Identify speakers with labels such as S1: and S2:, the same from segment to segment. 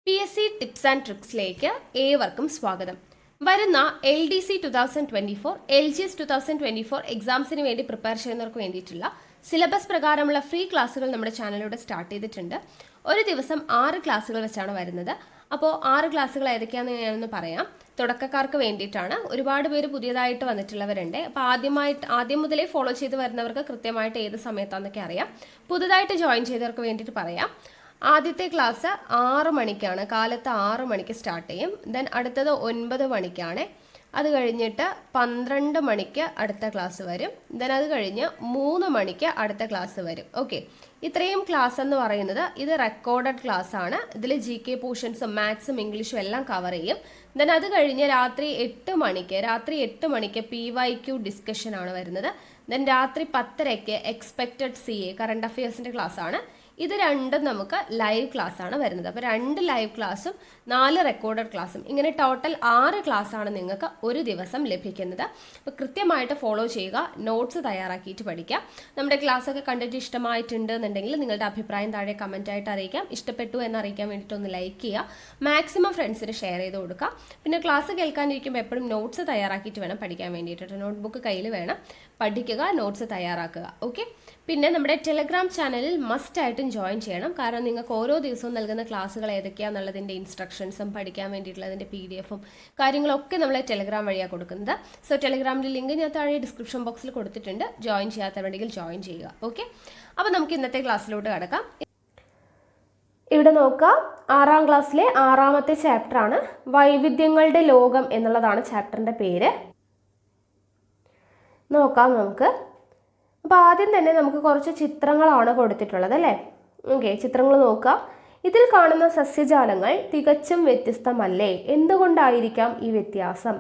S1: PSC tips and ട്രിക്സിലേക്ക് ഏവർക്കും സ്വാഗതം. വരുന്ന LDC 2024, LGS 2024 എക്സാംസിന് വേണ്ടി പ്രിപ്പയർ ചെയ്യുന്നവർക്ക് വേണ്ടിയിട്ടുള്ള സിലബസ് പ്രകാരമുള്ള ഫ്രീ ക്ലാസ്സുകൾ നമ്മുടെ ചാനലിലൂടെ സ്റ്റാർട്ട് ചെയ്തിട്ടുണ്ട്. ഒരു ദിവസം 6 ക്ലാസ്സുകൾ വെച്ചാണ് വരുന്നത്. അപ്പോൾ 6 ക്ലാസ്സുകൾ ഏതൊക്കെയാണെന്ന് ഞാനൊന്ന് പറയാം. തുടക്കക്കാർക്ക് വേണ്ടിയിട്ടാണ്. ഒരുപാട് പേര് പുതിയതായിട്ട് വന്നിട്ടുള്ളവരുണ്ട്. അപ്പോൾ ആദ്യം മുതലേ ഫോളോ ചെയ്ത് വരുന്നവർക്ക് കൃത്യമായിട്ട് ഏത് സമയത്താണെന്നൊക്കെ അറിയാം. പുതുതായിട്ട് ജോയിൻ ചെയ്തവർക്ക് വേണ്ടിയിട്ട് പറയാം. ആദ്യത്തെ ക്ലാസ് 6 മണിക്കാണ്, കാലത്ത് 6 മണിക്ക് സ്റ്റാർട്ട് ചെയ്യും. ദെൻ അടുത്തത് 9 മണിക്കാണ്. അത് കഴിഞ്ഞിട്ട് 12 മണിക്ക് അടുത്ത ക്ലാസ് വരും. ദെൻ അത് കഴിഞ്ഞ് 3 മണിക്ക് അടുത്ത ക്ലാസ് വരും. ഓക്കെ, ഇത്രയും ക്ലാസ് എന്ന് പറയുന്നത് ഇത് റെക്കോർഡഡ് ക്ലാസ് ആണ്. ഇതിൽ GK പോർഷൻസും മാത്സും ഇംഗ്ലീഷും എല്ലാം കവർ ചെയ്യും. ദെൻ അത് കഴിഞ്ഞ് രാത്രി 8 മണിക്ക് PYQ ഡിസ്കഷൻ ആണ് വരുന്നത്. ദെൻ രാത്രി 10:30 എക്സ്പെക്റ്റഡ് CA കറണ്ട് അഫയേഴ്സിൻ്റെ ക്ലാസ് ആണ്. ഇത് രണ്ടും നമുക്ക് ലൈവ് ക്ലാസ് ആണ് വരുന്നത്. അപ്പോൾ 2 ലൈവ് ക്ലാസ്സും 4 റെക്കോർഡഡ് ക്ലാസ്സും, ഇങ്ങനെ ടോട്ടൽ 6 ക്ലാസ് ആണ് നിങ്ങൾക്ക് ഒരു ദിവസം ലഭിക്കുന്നത്. അപ്പോൾ കൃത്യമായിട്ട് ഫോളോ ചെയ്യുക, നോട്ട്സ് തയ്യാറാക്കിയിട്ട് പഠിക്കുക. നമ്മുടെ ക്ലാസ് ഒക്കെ കണ്ടിട്ട് ഇഷ്ടമായിട്ടുണ്ട് എന്നുണ്ടെങ്കിൽ നിങ്ങളുടെ അഭിപ്രായം താഴെ കമൻ്റ് ആയിട്ട് അറിയിക്കാം. ഇഷ്ടപ്പെട്ടു എന്ന് അറിയിക്കാൻ വേണ്ടിയിട്ട് ഒന്ന് ലൈക്ക് ചെയ്യുക, മാക്സിമം ഫ്രണ്ട്സിന് ഷെയർ ചെയ്ത് കൊടുക്കുക. പിന്നെ ക്ലാസ് കേൾക്കാനിരിക്കുമ്പോൾ എപ്പോഴും നോട്ട്സ് തയ്യാറാക്കിയിട്ട് വേണം പഠിക്കാൻ വേണ്ടിയിട്ട്. നോട്ട്ബുക്ക് കയ്യിൽ വേണം, പഠിക്കുക, നോട്ട്സ് തയ്യാറാക്കുക. ഓക്കെ, പിന്നെ നമ്മുടെ ടെലഗ്രാം ചാനലിൽ മസ്റ്റ് ആയിട്ടും ജോയിൻ ചെയ്യണം. കാരണം നിങ്ങൾക്ക് ഓരോ ദിവസവും നൽകുന്ന ക്ലാസ്സുകൾ ഏതൊക്കെയാണെന്നുള്ളതിൻ്റെ ഇൻസ്ട്രക്ഷൻസും പഠിക്കാൻ വേണ്ടിയിട്ടുള്ളതിൻ്റെ PDF-ഉം കാര്യങ്ങളൊക്കെ നമ്മൾ ടെലഗ്രാം വഴിയാണ് കൊടുക്കുന്നത്. സോ ടെലഗ്രാമിൻ്റെ ലിങ്ക് ഞാൻ താഴെ ഡിസ്ക്രിപ്ഷൻ ബോക്സിൽ കൊടുത്തിട്ടുണ്ട്. ജോയിൻ ചെയ്യാത്തവരുണ്ടെങ്കിൽ ജോയിൻ ചെയ്യുക. ഓക്കെ, അപ്പോൾ നമുക്ക് ഇന്നത്തെ ക്ലാസ്സിലോട്ട് കടക്കാം. ഇവിടെ നോക്കാം, 6ാം ക്ലാസ്സിലെ 6ാമത്തെ ചാപ്റ്ററാണ് വൈവിധ്യങ്ങളുടെ ലോകം എന്നുള്ളതാണ് ചാപ്റ്ററിൻ്റെ പേര്. നോക്കാം നമുക്ക്. അപ്പോൾ ആദ്യം തന്നെ നമുക്ക് കുറച്ച് ചിത്രങ്ങളാണ് കൊടുത്തിട്ടുള്ളത് അല്ലേ. ഓക്കെ, ചിത്രങ്ങൾ നോക്കാം. ഇതിൽ കാണുന്ന സസ്യജാലങ്ങൾ തികച്ചും വ്യത്യസ്തമല്ലേ? എന്തുകൊണ്ടായിരിക്കാം ഈ വ്യത്യാസം?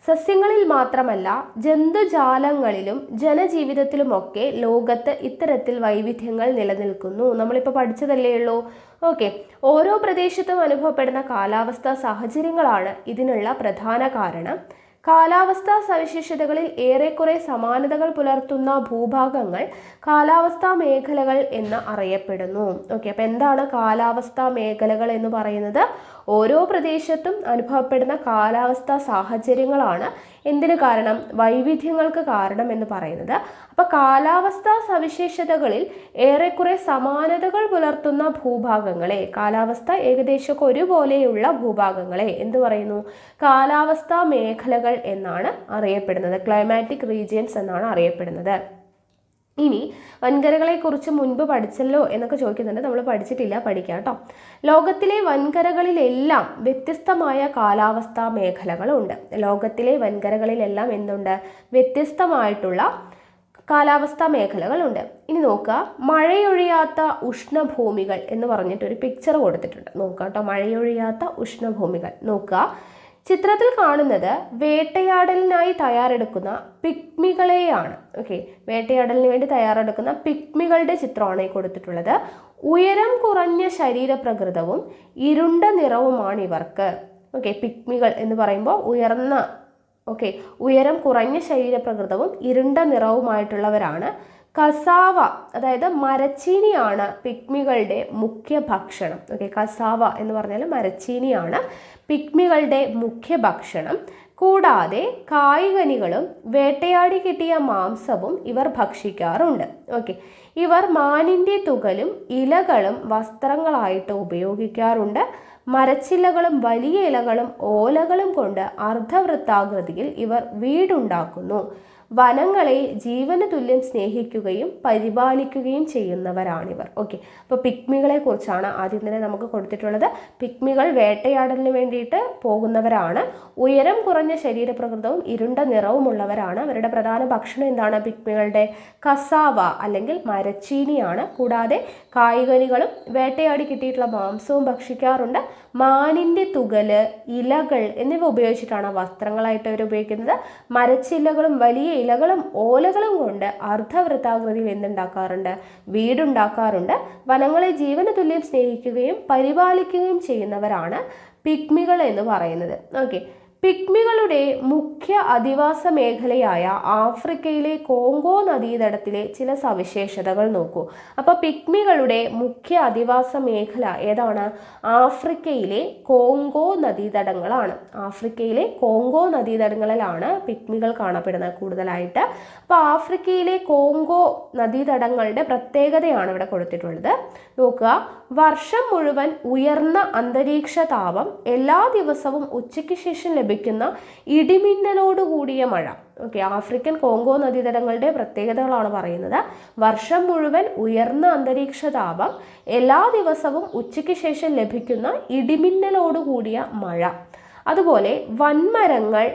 S1: സസ്യങ്ങളിൽ മാത്രമല്ല ജന്തുജാലങ്ങളിലും ജനജീവിതത്തിലുമൊക്കെ ലോകത്ത് ഇത്തരത്തിൽ വൈവിധ്യങ്ങൾ നിലനിൽക്കുന്നു. നമ്മളിപ്പോൾ പഠിച്ചതല്ലേ ഉള്ളൂ. ഓക്കെ, ഓരോ പ്രദേശത്തും അനുഭവപ്പെടുന്ന കാലാവസ്ഥാ സാഹചര്യങ്ങളാണ് ഇതിനുള്ള പ്രധാന കാരണം. കാലാവസ്ഥാ സവിശേഷതകളിൽ ഏറെക്കുറെ സമാനതകൾ പുലർത്തുന്ന ഭൂഭാഗങ്ങൾ കാലാവസ്ഥാ മേഖലകൾ എന്ന് അറിയപ്പെടുന്നു. ഓക്കെ, അപ്പോൾ എന്താണ് കാലാവസ്ഥാ മേഖലകൾ എന്ന് പറയുന്നത്? ഓരോ പ്രദേശത്തും അനുഭവപ്പെടുന്ന കാലാവസ്ഥാ സാഹചര്യങ്ങളാണ് എന്തിന് കാരണം? വൈവിധ്യങ്ങൾക്ക് കാരണം എന്ന് പറയുന്നത്. അപ്പോൾ കാലാവസ്ഥാ സവിശേഷതകളിൽ ഏറെക്കുറെ സമാനതകൾ പുലർത്തുന്ന ഭൂഭാഗങ്ങളെ, കാലാവസ്ഥ ഏകദേശം ഒരുപോലെയുള്ള ഭൂഭാഗങ്ങളെ എന്ത് പറയുന്നു? കാലാവസ്ഥാ മേഖലകൾ എന്നാണ് അറിയപ്പെടുന്നത്. ക്ലൈമാറ്റിക് റീജിയൻസ് എന്നാണ് അറിയപ്പെടുന്നത്. ഇനി വൻകരകളെക്കുറിച്ച് മുൻപ് പഠിച്ചല്ലോ എന്നൊക്കെ ചോദിക്കുന്നുണ്ട്. നമ്മൾ പഠിച്ചിട്ടില്ല, പഠിക്കാം കേട്ടോ. ലോകത്തിലെ വൻകരകളിലെല്ലാം വ്യത്യസ്തമായ കാലാവസ്ഥാ മേഖലകളുണ്ട്. ലോകത്തിലെ വൻകരകളിലെല്ലാം എന്തുണ്ട്? വ്യത്യസ്തമായിട്ടുള്ള കാലാവസ്ഥാ മേഖലകളുണ്ട്. ഇനി നോക്കുക, മഴയൊഴിയാത്ത ഉഷ്ണഭൂമികൾ എന്ന് പറഞ്ഞിട്ടൊരു പിക്ചർ കൊടുത്തിട്ടുണ്ട്. നോക്കുക കേട്ടോ, മഴയൊഴിയാത്ത ഉഷ്ണഭൂമികൾ. നോക്കുക, ചിത്രത്തിൽ കാണുന്നത് വേട്ടയാടലിനായി തയ്യാറെടുക്കുന്ന പിഗ്മികളെയാണ്. ഓക്കെ, വേട്ടയാടലിന് വേണ്ടി തയ്യാറെടുക്കുന്ന പിഗ്മികളുടെ ചിത്രമാണ് ഈ കൊടുത്തിട്ടുള്ളത്. ഉയരം കുറഞ്ഞ ശരീരപ്രകൃതവും ഇരുണ്ട നിറവുമാണ് ഇവർക്ക്. ഓക്കെ, പിഗ്മികൾ എന്ന് പറയുമ്പോൾ ഉയരം കുറഞ്ഞ ശരീരപ്രകൃതവും ഇരുണ്ട നിറവുമായിട്ടുള്ളവരാണ്. കസാവ, അതായത് മരച്ചീനിയാണ് പിഗ്മികളുടെ മുഖ്യ ഭക്ഷണം. ഓക്കെ, കസാവ എന്ന് പറഞ്ഞാൽ മരച്ചീനിയാണ് പിഗ്മികളുടെ മുഖ്യ ഭക്ഷണം. കൂടാതെ കായ്കനികളും വേട്ടയാടി കിട്ടിയ മാംസവും ഇവർ ഭക്ഷിക്കാറുണ്ട്. ഓക്കെ, ഇവർ മാനിൻ്റെ തുകലും ഇലകളും വസ്ത്രങ്ങളായിട്ട് ഉപയോഗിക്കാറുണ്ട്. മരച്ചില്ലകളും വലിയ ഇലകളും ഓലകളും കൊണ്ട് അർദ്ധവൃത്താകൃതിയിൽ ഇവർ വീടുണ്ടാക്കുന്നു. വനങ്ങളെ ജീവന് തുല്യം സ്നേഹിക്കുകയും പരിപാലിക്കുകയും ചെയ്യുന്നവരാണിവർ. ഓക്കെ, അപ്പോൾ പിഗ്മികളെ കുറിച്ചാണ് ആദ്യം തന്നെ നമുക്ക് കൊടുത്തിട്ടുള്ളത്. പിഗ്മികൾ വേട്ടയാടലിന് വേണ്ടിയിട്ട് പോകുന്നവരാണ്. ഉയരം കുറഞ്ഞ ശരീരപ്രകൃതവും ഇരുണ്ട നിറവുമുള്ളവരാണ്. അവരുടെ പ്രധാന ഭക്ഷണം എന്താണ്? പിഗ്മികളുടെ കസാവ അല്ലെങ്കിൽ മരച്ചീനിയാണ്. കൂടാതെ കായ്കനികളും വേട്ടയാടി കിട്ടിയിട്ടുള്ള മാംസവും ഭക്ഷിക്കാറുണ്ട്. മാനിൻ്റെ തുകല്, ഇലകൾ എന്നിവ ഉപയോഗിച്ചിട്ടാണ് വസ്ത്രങ്ങളായിട്ട് അവർ ഉപയോഗിക്കുന്നത്. മരച്ചില്ലകളും വലിയ ഇലകളും ഓലകളും കൊണ്ട് അർദ്ധവൃത്താകൃതിയിൽ എന്തുണ്ടാക്കാറുണ്ട്? വീടുണ്ടാക്കാറുണ്ട്. വനങ്ങളെ ജീവന് തുല്യം സ്നേഹിക്കുകയും പരിപാലിക്കുകയും ചെയ്യുന്നവരാണ് പിഗ്മികൾ എന്ന് പറയുന്നത്. ഓക്കെ, പിഗ്മികളുടെ മുഖ്യ അധിവാസ മേഖലയായ ആഫ്രിക്കയിലെ കോങ്കോ നദീതടത്തിലെ ചില സവിശേഷതകൾ നോക്കൂ. അപ്പോൾ പിഗ്മികളുടെ മുഖ്യ അധിവാസ മേഖല ഏതാണ്? ആഫ്രിക്കയിലെ കോങ്കോ നദീതടങ്ങളാണ്. ആഫ്രിക്കയിലെ കോങ്കോ നദീതടങ്ങളിലാണ് പിഗ്മികൾ കാണപ്പെടുന്നത് കൂടുതലായിട്ട്. അപ്പോൾ ആഫ്രിക്കയിലെ കോങ്കോ നദീതടങ്ങളുടെ പ്രത്യേകതയാണ് ഇവിടെ കൊടുത്തിട്ടുള്ളത്. നോക്കുക, വർഷം മുഴുവൻ ഉയർന്ന അന്തരീക്ഷ താപം, എല്ലാ ദിവസവും ഉച്ചയ്ക്ക് ശേഷം ലഭിക്കുന്ന ഇടിമിന്നലോടുകൂടിയ മഴ. ഓക്കെ, ആഫ്രിക്കൻ കോങ്കോ നദീതടങ്ങളുടെ പ്രത്യേകതകളാണ് പറയുന്നത്. വർഷം മുഴുവൻ ഉയർന്ന അന്തരീക്ഷ താപം, എല്ലാ ദിവസവും ഉച്ചയ്ക്ക് ശേഷം ലഭിക്കുന്ന ഇടിമിന്നലോടുകൂടിയ മഴ. അതുപോലെ വൻമരങ്ങൾ,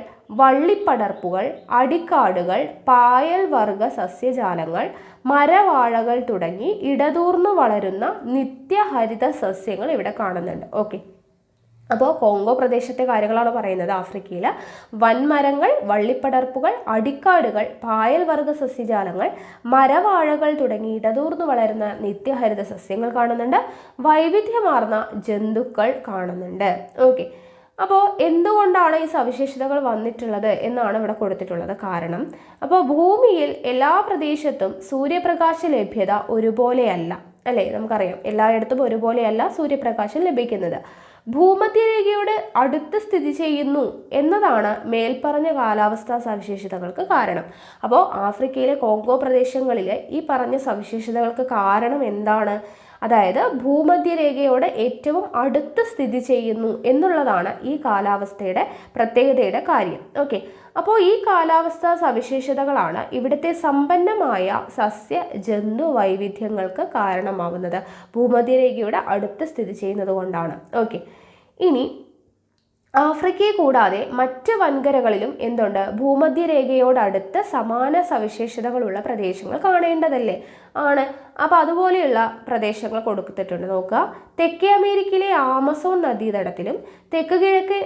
S1: വള്ളിപ്പടർപ്പുകൾ, അടിക്കാടുകൾ, പായൽ വർഗ സസ്യജാലങ്ങൾ, മരവാഴകൾ തുടങ്ങി ഇടതൂർന്നു വളരുന്ന നിത്യഹരിത സസ്യങ്ങൾ ഇവിടെ കാണുന്നുണ്ട്. ഓക്കെ, അപ്പോൾ കോങ്കോ പ്രദേശത്തെ കാര്യങ്ങളാണ് പറയുന്നത്. ആഫ്രിക്കയിൽ വൻമരങ്ങൾ, വള്ളിപ്പടർപ്പുകൾ, അടിക്കാടുകൾ, പായൽ വർഗ സസ്യജാലങ്ങൾ, മരവാഴകൾ തുടങ്ങി ഇടതൂർന്നു വളരുന്ന നിത്യഹരിത സസ്യങ്ങൾ കാണുന്നുണ്ട്. വൈവിധ്യമാർന്ന ജന്തുക്കൾ കാണുന്നുണ്ട്. ഓക്കെ, അപ്പോൾ എന്തുകൊണ്ടാണ് ഈ സവിശേഷതകൾ വന്നിട്ടുള്ളത് എന്നാണ് ഇവിടെ കൊടുത്തിട്ടുള്ളത് കാരണം. അപ്പോൾ ഭൂമിയിൽ എല്ലാ പ്രദേശത്തും സൂര്യപ്രകാശ ലഭ്യത ഒരുപോലെയല്ല, അല്ലേ? നമുക്കറിയാം എല്ലായിടത്തും ഒരുപോലെയല്ല സൂര്യപ്രകാശം ലഭിക്കുന്നത്. ഭൂമധ്യരേഖയോട് അടുത്ത് സ്ഥിതി ചെയ്യുന്നു എന്നതാണ് മേൽപ്പറഞ്ഞ കാലാവസ്ഥാ സവിശേഷതകൾക്ക് കാരണം. അപ്പോൾ ആഫ്രിക്കയിലെ കോങ്കോ പ്രദേശങ്ങളിൽ ഈ പറഞ്ഞ സവിശേഷതകൾക്ക് കാരണം എന്താണ്? അതായത് ഭൂമധ്യരേഖയോട് ഏറ്റവും അടുത്ത് സ്ഥിതി ചെയ്യുന്നു എന്നുള്ളതാണ് ഈ കാലാവസ്ഥയുടെ പ്രത്യേകതയുടെ കാര്യം. ഓക്കെ, അപ്പോൾ ഈ കാലാവസ്ഥാ സവിശേഷതകളാണ് ഇവിടുത്തെ സമ്പന്നമായ സസ്യ ജന്തു വൈവിധ്യങ്ങൾക്ക് കാരണമാവുന്നത്. ഭൂമധ്യരേഖയുടെ അടുത്ത് സ്ഥിതി ചെയ്യുന്നത് കൊണ്ടാണ്. ഓക്കെ, ഇനി ആഫ്രിക്കയെ കൂടാതെ മറ്റ് വൻകരകളിലും എന്തുണ്ട്? ഭൂമധ്യരേഖയോടടുത്ത് സമാന സവിശേഷതകളുള്ള പ്രദേശങ്ങൾ കാണേണ്ടതല്ലേ? ആണ്. അപ്പോൾ അതുപോലെയുള്ള പ്രദേശങ്ങൾ കൊടുത്തിട്ടുണ്ട്. നോക്കുക, തെക്കേ അമേരിക്കയിലെ ആമസോൺ നദീതടത്തിലും തെക്ക് കിഴക്ക്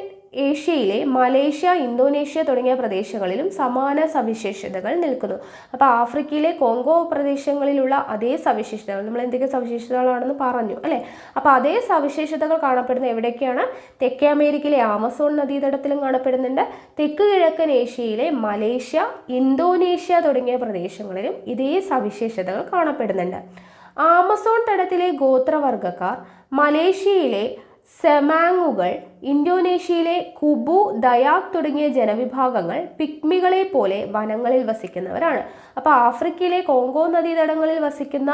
S1: ഏഷ്യയിലെ മലേഷ്യ, ഇന്തോനേഷ്യ തുടങ്ങിയ പ്രദേശങ്ങളിലും സമാന സവിശേഷതകൾ നിൽക്കുന്നു. അപ്പോൾ ആഫ്രിക്കയിലെ കോങ്കോ പ്രദേശങ്ങളിലുള്ള അതേ സവിശേഷതകൾ, നമ്മൾ എന്തൊക്കെ സവിശേഷതകളാണെന്ന് പറഞ്ഞു അല്ലേ? അപ്പോൾ അതേ സവിശേഷതകൾ കാണപ്പെടുന്ന എവിടെയൊക്കെയാണ്? തെക്കേ അമേരിക്കയിലെ ആമസോൺ നദീതടത്തിലും കാണപ്പെടുന്നുണ്ട്. തെക്ക് കിഴക്കൻ ഏഷ്യയിലെ മലേഷ്യ, ഇന്തോനേഷ്യ തുടങ്ങിയ പ്രദേശങ്ങളിലും ഇതേ സവിശേഷതകൾ കാണപ്പെടുന്നുണ്ട്. ആമസോൺ തടത്തിലെ ഗോത്രവർഗക്കാർ, മലേഷ്യയിലെ സെമാങ്ങുകൾ, ഇന്തോനേഷ്യയിലെ കുബു, ദയാക് തുടങ്ങിയ ജനവിഭാഗങ്ങൾ പിഗ്മികളെ പോലെ വനങ്ങളിൽ വസിക്കുന്നവരാണ്. അപ്പോൾ ആഫ്രിക്കയിലെ കോങ്കോ നദീതടങ്ങളിൽ വസിക്കുന്ന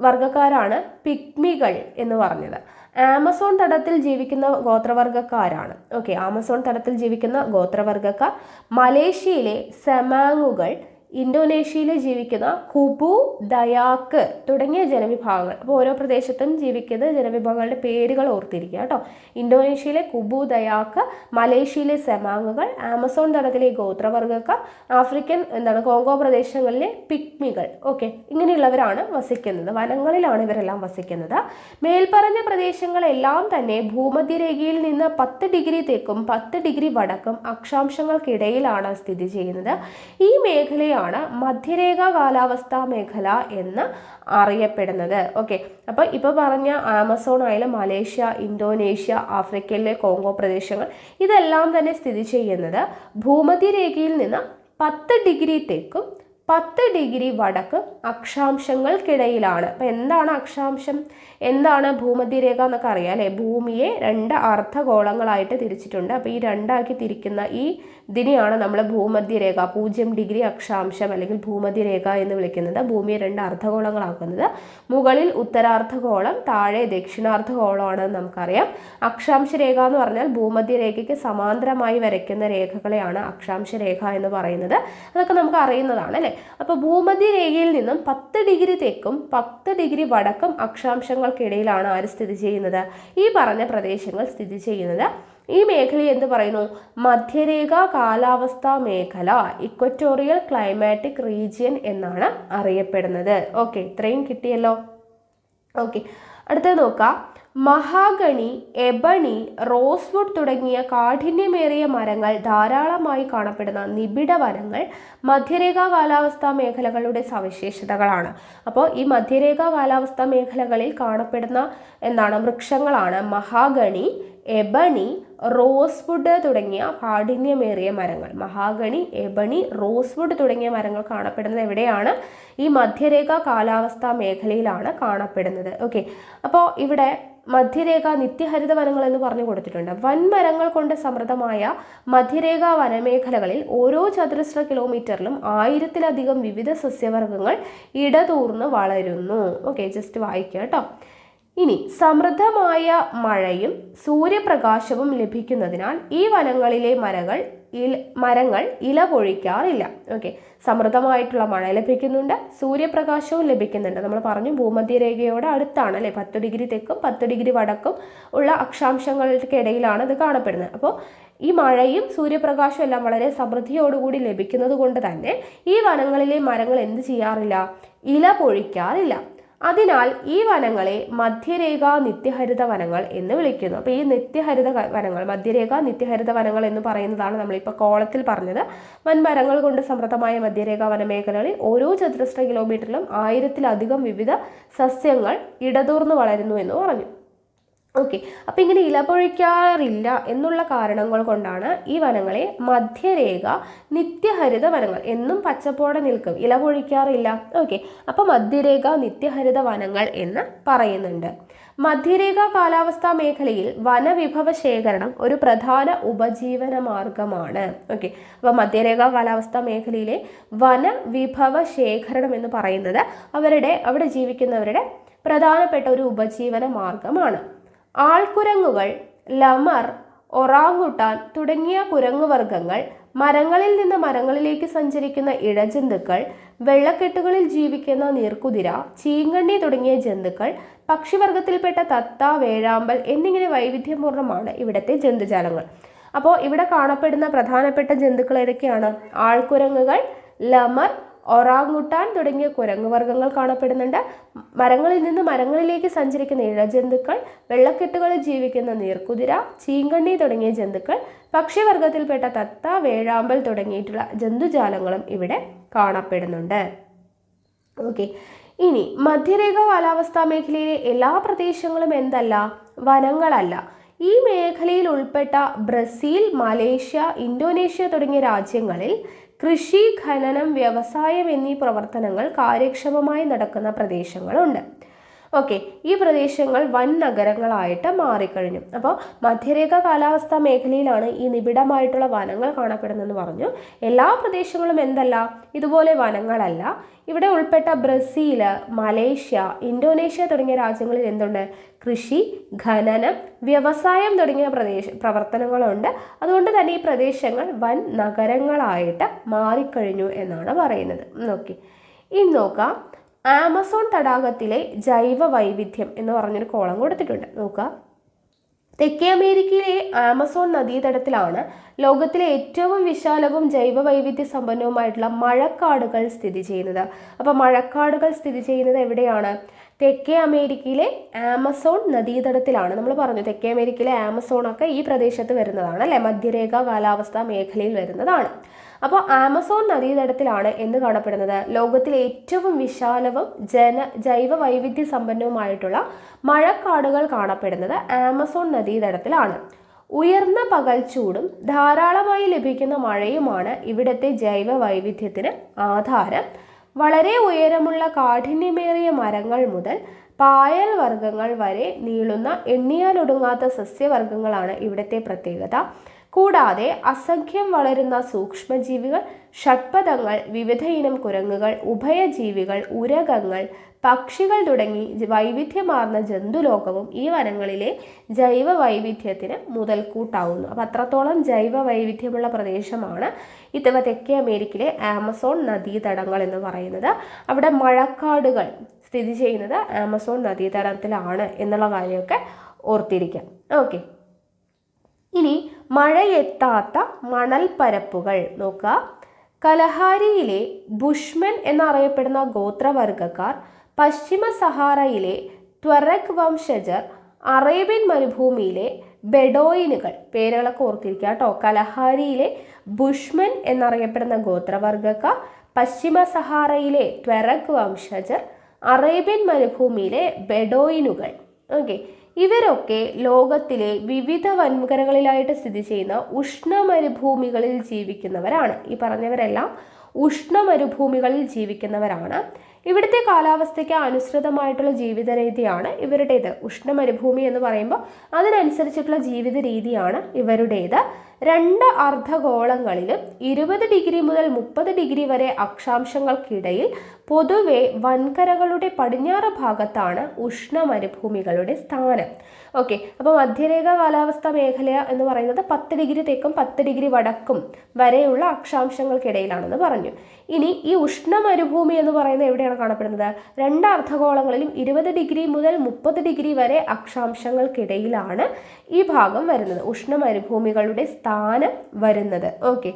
S1: വർഗക്കാരാണ് പിഗ്മികൾ എന്ന് പറഞ്ഞത്. ആമസോൺ തടത്തിൽ ജീവിക്കുന്ന ഗോത്രവർഗക്കാരാണ്. ഓക്കെ, ആമസോൺ തടത്തിൽ ജീവിക്കുന്ന ഗോത്രവർഗക്കാർ, മലേഷ്യയിലെ സെമാങ്ങുകൾ, ഇന്തോനേഷ്യയിൽ ജീവിക്കുന്ന കുബു, ദയാക്ക് തുടങ്ങിയ ജനവിഭാഗങ്ങൾ. അപ്പോൾ ഓരോ പ്രദേശത്തും ജീവിക്കുന്ന ജനവിഭാഗങ്ങളുടെ പേരുകൾ ഓർത്തിരിക്കുക കേട്ടോ. ഇന്തോനേഷ്യയിലെ കുബു, ദയാക്ക്, മലേഷ്യയിലെ സെമാങ്ങുകൾ, ആമസോൺ തടത്തിലെ ഗോത്രവർഗക്കാർ, ആഫ്രിക്കൻ കോങ്കോ പ്രദേശങ്ങളിലെ പിഗ്മികൾ. ഓക്കെ, ഇങ്ങനെയുള്ളവരാണ് വസിക്കുന്നത്. വനങ്ങളിലാണ് ഇവരെല്ലാം വസിക്കുന്നത്. മേൽപ്പറഞ്ഞ പ്രദേശങ്ങളെല്ലാം തന്നെ ഭൂമധ്യരേഖയിൽ നിന്ന് 10 ഡിഗ്രി തെക്കും 10 ഡിഗ്രി വടക്കും അക്ഷാംശങ്ങൾക്കിടയിലാണ് സ്ഥിതി ചെയ്യുന്നത്. ഈ മേഖലയാണ് മധ്യരേഖാ കാലാവസ്ഥാ മേഖല എന്ന് അറിയപ്പെടുന്നത്. ഓക്കെ, അപ്പോൾ ഇപ്പോൾ പറഞ്ഞ ആമസോൺ ആയാലും മലേഷ്യ, ഇന്തോനേഷ്യ, ആഫ്രിക്കയിലെ കോങ്കോ പ്രദേശങ്ങൾ ഇതെല്ലാം തന്നെ സ്ഥിതി ചെയ്യുന്നത് ഭൂമധ്യരേഖയിൽ നിന്ന് 10 ഡിഗ്രി തെക്കും 10 ഡിഗ്രി വടക്ക് അക്ഷാംശങ്ങൾക്കിടയിലാണ്. അപ്പം എന്താണ് അക്ഷാംശം, എന്താണ് ഭൂമധ്യരേഖ എന്നൊക്കെ അറിയാം അല്ലേ? ഭൂമിയെ 2 അർദ്ധഗോളങ്ങളായിട്ട് തിരിച്ചിട്ടുണ്ട്. അപ്പോൾ ഈ 2ആക്കി തിരിക്കുന്ന ഈ ഇതിനെയാണ് നമ്മൾ ഭൂമധ്യരേഖ, 0 ഡിഗ്രി അക്ഷാംശം അല്ലെങ്കിൽ ഭൂമധ്യരേഖ എന്ന് വിളിക്കുന്നത്. ഭൂമിയെ 2 അർദ്ധഗോളങ്ങളാക്കുന്നത്. മുകളിൽ ഉത്തരാർദ്ധഗോളം, താഴെ ദക്ഷിണാർദ്ധഗോളമാണെന്ന് നമുക്കറിയാം. അക്ഷാംശ രേഖ എന്ന് പറഞ്ഞാൽ ഭൂമധ്യരേഖയ്ക്ക് സമാന്തരമായി വരയ്ക്കുന്ന രേഖകളെയാണ് അക്ഷാംശ രേഖ എന്ന് പറയുന്നത്. അതൊക്കെ നമുക്ക് അറിയുന്നതാണ് അല്ലേ? അപ്പോൾ ഭൂമധ്യരേഖയിൽ നിന്നും 10 ഡിഗ്രി തെക്കും 10 ഡിഗ്രി വടക്കും അക്ഷാംശങ്ങൾക്കിടയിലാണ് ആര് സ്ഥിതി ചെയ്യുന്നത്? ഈ പറഞ്ഞ പ്രദേശങ്ങൾ സ്ഥിതി ചെയ്യുന്നത്. ഈ മേഖലയെ എന്ത് പറയുന്നു? മധ്യരേഖ കാലാവസ്ഥാ മേഖല, ഇക്വറ്റോറിയൽ ക്ലൈമാറ്റിക് റീജിയൻ എന്നാണ് അറിയപ്പെടുന്നത്. ഓക്കെ, ഇത്രയും കിട്ടിയല്ലോ. ഓക്കെ, അടുത്തത് നോക്കാം. മഹാഗണി, എബണി, റോസ്വുഡ് തുടങ്ങിയ കാഠിന്യമേറിയ മരങ്ങൾ ധാരാളമായി കാണപ്പെടുന്ന നിബിഡ വനങ്ങൾ മധ്യരേഖാ കാലാവസ്ഥാ മേഖലകളുടെ സവിശേഷതകളാണ്. അപ്പോൾ ഈ മധ്യരേഖാ കാലാവസ്ഥാ മേഖലകളിൽ കാണപ്പെടുന്ന വൃക്ഷങ്ങളാണ് മഹാഗണി, എബണി, റോസ്വുഡ് തുടങ്ങിയ കാഠിന്യമേറിയ മരങ്ങൾ, മഹാഗണി, എബണി, റോസ്വുഡ് തുടങ്ങിയ മരങ്ങൾ കാണപ്പെടുന്നത് എവിടെയാണ്? ഈ മധ്യരേഖ കാലാവസ്ഥാ മേഖലയിലാണ് കാണപ്പെടുന്നത്. ഓക്കെ, അപ്പോൾ ഇവിടെ മധ്യരേഖ നിത്യഹരിത വനങ്ങൾ എന്ന് പറഞ്ഞു കൊടുത്തിട്ടുണ്ട്. വൻമരങ്ങൾ കൊണ്ട് സമൃദ്ധമായ മധ്യരേഖ വനമേഖലകളിൽ ഓരോ ചതുരശ്ര കിലോമീറ്ററിലും 1000-ലധികം വിവിധ സസ്യവർഗ്ഗങ്ങൾ ഇടതൂർന്ന് വളരുന്നു. ഓക്കെ, ജസ്റ്റ് വായിക്കുക കേട്ടോ. ഇനി സമൃദ്ധമായ മഴയും സൂര്യപ്രകാശവും ലഭിക്കുന്നതിനാൽ ഈ വനങ്ങളിലെ മരങ്ങൾ ഇല പൊഴിക്കാറില്ല. ഓക്കെ, സമൃദ്ധമായിട്ടുള്ള മഴ ലഭിക്കുന്നുണ്ട്, സൂര്യപ്രകാശവും ലഭിക്കുന്നുണ്ട്. നമ്മൾ പറഞ്ഞു ഭൂമധ്യരേഖയോട് അടുത്താണ് അല്ലെ, 10 ഡിഗ്രി തെക്കും 10 ഡിഗ്രി വടക്കും ഉള്ള അക്ഷാംശങ്ങൾക്കിടയിലാണ് ഇത് കാണപ്പെടുന്നത്. അപ്പോൾ ഈ മഴയും സൂര്യപ്രകാശവും എല്ലാം വളരെ സമൃദ്ധിയോടുകൂടി ലഭിക്കുന്നത് കൊണ്ട് തന്നെ ഈ വനങ്ങളിലെ മരങ്ങൾ എന്ത് ചെയ്യാറില്ല? ഇല പൊഴിക്കാറില്ല. അതിനാൽ ഈ വനങ്ങളെ മധ്യരേഖ നിത്യഹരിത വനങ്ങൾ എന്ന് വിളിക്കുന്നു. അപ്പോൾ ഈ നിത്യഹരിത വനങ്ങൾ, മധ്യരേഖ നിത്യഹരിത വനങ്ങൾ എന്ന് പറയുന്നതാണ് നമ്മളിപ്പോൾ കോളത്തിൽ പറഞ്ഞത്. വൻമരങ്ങൾ കൊണ്ട് സമൃദ്ധമായ മധ്യരേഖ വനമേഖലകളിൽ ഓരോ ചതുരശ്ര കിലോമീറ്ററിലും 1000-ലധികം വിവിധ സസ്യങ്ങൾ ഇടതൂർന്ന് വളരുന്നു എന്ന് പറഞ്ഞു. ഓക്കെ, അപ്പം ഇങ്ങനെ ഇല പൊഴിക്കാറില്ല എന്നുള്ള കാരണങ്ങൾ കൊണ്ടാണ് ഈ വനങ്ങളെ മധ്യരേഖ നിത്യഹരിത വനങ്ങൾ എന്നും പച്ചപ്പോടെ നിൽക്കും, ഇല പൊഴിക്കാറില്ല. ഓക്കെ, അപ്പം മധ്യരേഖ നിത്യഹരിത വനങ്ങൾ എന്ന് പറയുന്നുണ്ട്. മധ്യരേഖ കാലാവസ്ഥാ മേഖലയിൽ വനവിഭവ ശേഖരണം ഒരു പ്രധാന ഉപജീവന മാർഗമാണ്. ഓക്കെ, അപ്പോൾ മധ്യരേഖ കാലാവസ്ഥാ മേഖലയിലെ വനവിഭവ ശേഖരണം എന്ന് പറയുന്നത് അവിടെ ജീവിക്കുന്നവരുടെ പ്രധാനപ്പെട്ട ഒരു ഉപജീവന മാർഗമാണ്. ആൾക്കുരങ്ങുകൾ, ലമർ, ഒറാങ്ങുട്ടാൻ തുടങ്ങിയ കുരങ്ങുവർഗ്ഗങ്ങൾ, മരങ്ങളിൽ നിന്ന് മരങ്ങളിലേക്ക് സഞ്ചരിക്കുന്ന ഇഴജന്തുക്കൾ, വെള്ളക്കെട്ടുകളിൽ ജീവിക്കുന്ന നീർക്കുതിര, ചീങ്കണ്ണി തുടങ്ങിയ ജന്തുക്കൾ, പക്ഷിവർഗത്തിൽപ്പെട്ട തത്ത, വേഴാമ്പൽ എന്നിങ്ങനെ വൈവിധ്യപൂർണ്ണമാണ് ഇവിടുത്തെ ജന്തുജാലങ്ങൾ. അപ്പോൾ ഇവിടെ കാണപ്പെടുന്ന പ്രധാനപ്പെട്ട ജന്തുക്കൾ ഏതൊക്കെയാണ്? ആൾക്കുരങ്ങുകൾ, ലമർ, ഒറാങ്ങുട്ടാൻ തുടങ്ങിയ കുരങ്ങുവർഗ്ഗങ്ങൾ കാണപ്പെടുന്നുണ്ട്. മരങ്ങളിൽ നിന്ന് മരങ്ങളിലേക്ക് സഞ്ചരിക്കുന്ന ഇഴജന്തുക്കൾ, വെള്ളക്കെട്ടുകളിൽ ജീവിക്കുന്ന നീർക്കുതിര, ചീങ്കണ്ണി തുടങ്ങിയ ജന്തുക്കൾ, പക്ഷിവർഗത്തിൽപ്പെട്ട തത്ത, വേഴാമ്പൽ തുടങ്ങിയിട്ടുള്ള ജന്തുജാലങ്ങളും ഇവിടെ കാണപ്പെടുന്നുണ്ട്. ഓക്കെ, ഇനി മധ്യരേഖ കാലാവസ്ഥാ മേഖലയിലെ എല്ലാ പ്രദേശങ്ങളും എന്തല്ല? വനങ്ങളല്ല. ഈ മേഖലയിൽ ഉൾപ്പെട്ട ബ്രസീൽ, മലേഷ്യ, ഇന്തോനേഷ്യ തുടങ്ങിയ രാജ്യങ്ങളിൽ കൃഷി, ഖനനം, വ്യവസായം എന്നീ പ്രവർത്തനങ്ങൾ കാര്യക്ഷമമായി നടക്കുന്ന പ്രദേശങ്ങളുണ്ട്. ഓക്കെ, ഈ പ്രദേശങ്ങൾ വൻ നഗരങ്ങളായിട്ട് മാറിക്കഴിഞ്ഞു. അപ്പോൾ മധ്യരേഖ കാലാവസ്ഥാ മേഖലയിലാണ് ഈ നിബിഡമായിട്ടുള്ള വനങ്ങൾ കാണപ്പെടുന്നതെന്ന് പറഞ്ഞു. എല്ലാ പ്രദേശങ്ങളും എന്തല്ല? ഇതുപോലെ വനങ്ങളല്ല. ഇവിടെ ഉൾപ്പെട്ട ബ്രസീൽ, മലേഷ്യ, ഇന്തോനേഷ്യ തുടങ്ങിയ രാജ്യങ്ങളിൽ എന്തുണ്ട്? കൃഷി, ഖനനം, വ്യവസായം തുടങ്ങിയ പ്രവർത്തനങ്ങളുണ്ട്. അതുകൊണ്ട് തന്നെ ഈ പ്രദേശങ്ങൾ വൻ നഗരങ്ങളായിട്ട് മാറിക്കഴിഞ്ഞു എന്നാണ് പറയുന്നത്. ഓക്കെ, ഇനി നോക്കാം. ആമസോൺ തടാകത്തിലെ ജൈവ വൈവിധ്യം എന്ന് പറഞ്ഞൊരു കോളം കൊടുത്തിട്ടുണ്ട്. നോക്കുക, തെക്കേ അമേരിക്കയിലെ ആമസോൺ നദീതടത്തിലാണ് ലോകത്തിലെ ഏറ്റവും വിശാലവും ജൈവ വൈവിധ്യ സമ്പന്നവുമായിട്ടുള്ള മഴക്കാടുകൾ സ്ഥിതി ചെയ്യുന്നത്. അപ്പോൾ മഴക്കാടുകൾ സ്ഥിതി ചെയ്യുന്നത് എവിടെയാണ്? തെക്കേ അമേരിക്കയിലെ ആമസോൺ നദീതടത്തിലാണ്. നമ്മൾ പറഞ്ഞു തെക്കേ അമേരിക്കയിലെ ആമസോണൊക്കെ ഈ പ്രദേശത്ത് വരുന്നതാണ് അല്ലെ, മധ്യരേഖ കാലാവസ്ഥാ മേഖലയിൽ വരുന്നതാണ്. അപ്പോൾ ആമസോൺ നദീതടത്തിലാണ് എന്ത് കാണപ്പെടുന്നത്? ലോകത്തിലെ ഏറ്റവും വിശാലവും ജൈവ വൈവിധ്യ സമ്പന്നവുമായിട്ടുള്ള മഴക്കാടുകൾ കാണപ്പെടുന്നത് ആമസോൺ നദീതടത്തിലാണ്. ഉയർന്ന പകൽച്ചൂടും ധാരാളമായി ലഭിക്കുന്ന മഴയുമാണ് ഇവിടുത്തെ ജൈവ വൈവിധ്യത്തിന് ആധാരം. വളരെ ഉയരമുള്ള കാഠിന്യമേറിയ മരങ്ങൾ മുതൽ പായൽ വർഗ്ഗങ്ങൾ വരെ നീളുന്ന എണ്ണിയാലൊടുങ്ങാത്ത സസ്യവർഗ്ഗങ്ങളാണ് ഇവിടുത്തെ പ്രത്യേകത. കൂടാതെ അസംഖ്യം വളരുന്ന സൂക്ഷ്മജീവികൾ, ഷഡ്പദങ്ങൾ, വിവിധ ഇനം കുരങ്ങുകൾ, ഉഭയജീവികൾ, ഉരകങ്ങൾ, പക്ഷികൾ തുടങ്ങി വൈവിധ്യമാർന്ന ജന്തുലോകവും ഈ വനങ്ങളിലെ ജൈവ വൈവിധ്യത്തിന് മുതൽക്കൂട്ടാവുന്നു. അപ്പം അത്രത്തോളം ജൈവ വൈവിധ്യമുള്ള പ്രദേശമാണ് ഇത്തവ തെക്കേ അമേരിക്കയിലെ ആമസോൺ നദീതടങ്ങൾ എന്ന് പറയുന്നത്. അവിടെ മഴക്കാടുകൾ സ്ഥിതി ചെയ്യുന്നത് ആമസോൺ നദീതടത്തിലാണ് എന്നുള്ള കാര്യമൊക്കെ ഓർത്തിരിക്കാം. ഓക്കെ, ഇനി മഴയെത്താത്ത മണൽപ്പരപ്പുകൾ നോക്കുക. കലഹാരിയിലെ ബുഷ്മൻ എന്നറിയപ്പെടുന്ന ഗോത്രവർഗക്കാർ, പശ്ചിമ സഹാറയിലെ ട്വറക് വംശജർ, അറേബ്യൻ മരുഭൂമിയിലെ ബെഡോയിനുകൾ, പേരുകളൊക്കെ ഓർത്തിരിക്കുക കേട്ടോ. കലഹാരിയിലെ ബുഷ്മൻ എന്നറിയപ്പെടുന്ന ഗോത്രവർഗക്കാർ, പശ്ചിമ സഹാറയിലെ ട്വറക് വംശജർ, അറേബ്യൻ മരുഭൂമിയിലെ ബെഡോയിനുകൾ. ഓക്കെ, ഇവരൊക്കെ ലോകത്തിലെ വിവിധ വൻകരകളിലായിട്ട് സ്ഥിതി ചെയ്യുന്ന ഉഷ്ണമരുഭൂമികളിൽ ജീവിക്കുന്നവരാണ്. ഈ പറഞ്ഞവരെല്ലാം ഉഷ്ണമരുഭൂമികളിൽ ജീവിക്കുന്നവരാണ്. ഇവിടുത്തെ കാലാവസ്ഥയ്ക്ക് അനുസൃതമായിട്ടുള്ള ജീവിത രീതിയാണ് ഇവരുടേത്. ഉഷ്ണമരുഭൂമി എന്ന് പറയുമ്പോൾ അതിനനുസരിച്ചിട്ടുള്ള ജീവിത രീതിയാണ് ഇവരുടേത്. 2 അർദ്ധഗോളങ്ങളിലും 20 ഡിഗ്രി മുതൽ 30 ഡിഗ്രി വരെ അക്ഷാംശങ്ങൾക്കിടയിൽ പൊതുവെ വൻകരകളുടെ പടിഞ്ഞാറ് ഭാഗത്താണ് ഉഷ്ണമരുഭൂമികളുടെ സ്ഥാനം. ഓക്കെ, അപ്പോൾ മധ്യരേഖ കാലാവസ്ഥ മേഖല എന്ന് പറയുന്നത് 10 ഡിഗ്രി തെക്കും 10 ഡിഗ്രി വടക്കും വരെയുള്ള അക്ഷാംശങ്ങൾക്കിടയിലാണെന്ന് പറഞ്ഞു. ഇനി ഈ ഉഷ്ണമരുഭൂമി എന്ന് പറയുന്നത് എവിടെയാണ് കാണപ്പെടുന്നത്? 2 അർദ്ധഗോളങ്ങളിലും 20 ഡിഗ്രി മുതൽ 30 ഡിഗ്രി വരെ അക്ഷാംശങ്ങൾക്കിടയിലാണ് ഈ ഭാഗം വരുന്നത്, ഉഷ്ണമരുഭൂമികളുടെ സ്ഥാനം വരുന്നത്. ഓക്കെ,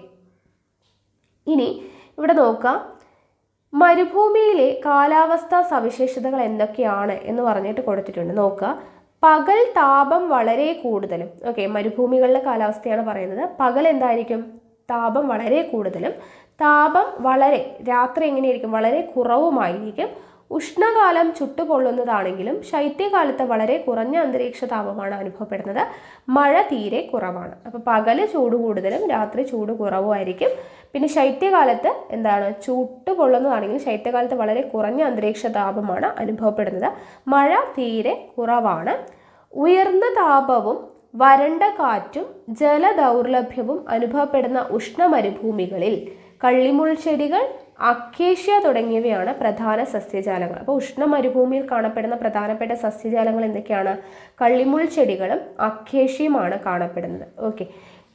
S1: ഇനി ഇവിടെ നോക്കാം, മരുഭൂമിയിലെ കാലാവസ്ഥാ സവിശേഷതകൾ എന്തൊക്കെയാണ് എന്ന് പറഞ്ഞിട്ട് കൊടുത്തിട്ടുണ്ട്. നോക്കുക, പകൽ താപം വളരെ കൂടുതലും. ഓക്കെ, മരുഭൂമികളിലെ കാലാവസ്ഥയാണ് പറയുന്നത്. പകൽ എന്തായിരിക്കും? താപം വളരെ കൂടുതലും. താപം രാത്രി എങ്ങനെയായിരിക്കും? വളരെ കുറവുമായിരിക്കും. ഉഷ്ണകാലം ചുട്ടുപൊള്ളുന്നതാണെങ്കിലും ശൈത്യകാലത്ത് വളരെ കുറഞ്ഞ അന്തരീക്ഷ താപമാണ് അനുഭവപ്പെടുന്നത്. മഴ തീരെ കുറവാണ്. അപ്പോൾ പകല് ചൂട് കൂടുതലും രാത്രി ചൂട് കുറവുമായിരിക്കും. പിന്നെ ശൈത്യകാലത്ത് എന്താണ്? ചുട്ടുപൊള്ളുന്നതാണെങ്കിലും ശൈത്യകാലത്ത് വളരെ കുറഞ്ഞ അന്തരീക്ഷ താപമാണ് അനുഭവപ്പെടുന്നത്. മഴ തീരെ കുറവാണ്. ഉയർന്ന താപവും വരണ്ട കാറ്റും ജലദൗർലഭ്യവും അനുഭവപ്പെടുന്ന ഉഷ്ണമരുഭൂമികളിൽ കള്ളിമുൾ ചെടികൾ, അക്കേഷ്യ തുടങ്ങിയവയാണ് പ്രധാന സസ്യജാലങ്ങൾ. അപ്പോൾ ഉഷ്ണമരുഭൂമിയിൽ കാണപ്പെടുന്ന പ്രധാനപ്പെട്ട സസ്യജാലങ്ങൾ എന്തൊക്കെയാണ്? കള്ളിമുൾ ചെടികളും അക്കേഷ്യയുമാണ് കാണപ്പെടുന്നത്. ഓക്കെ,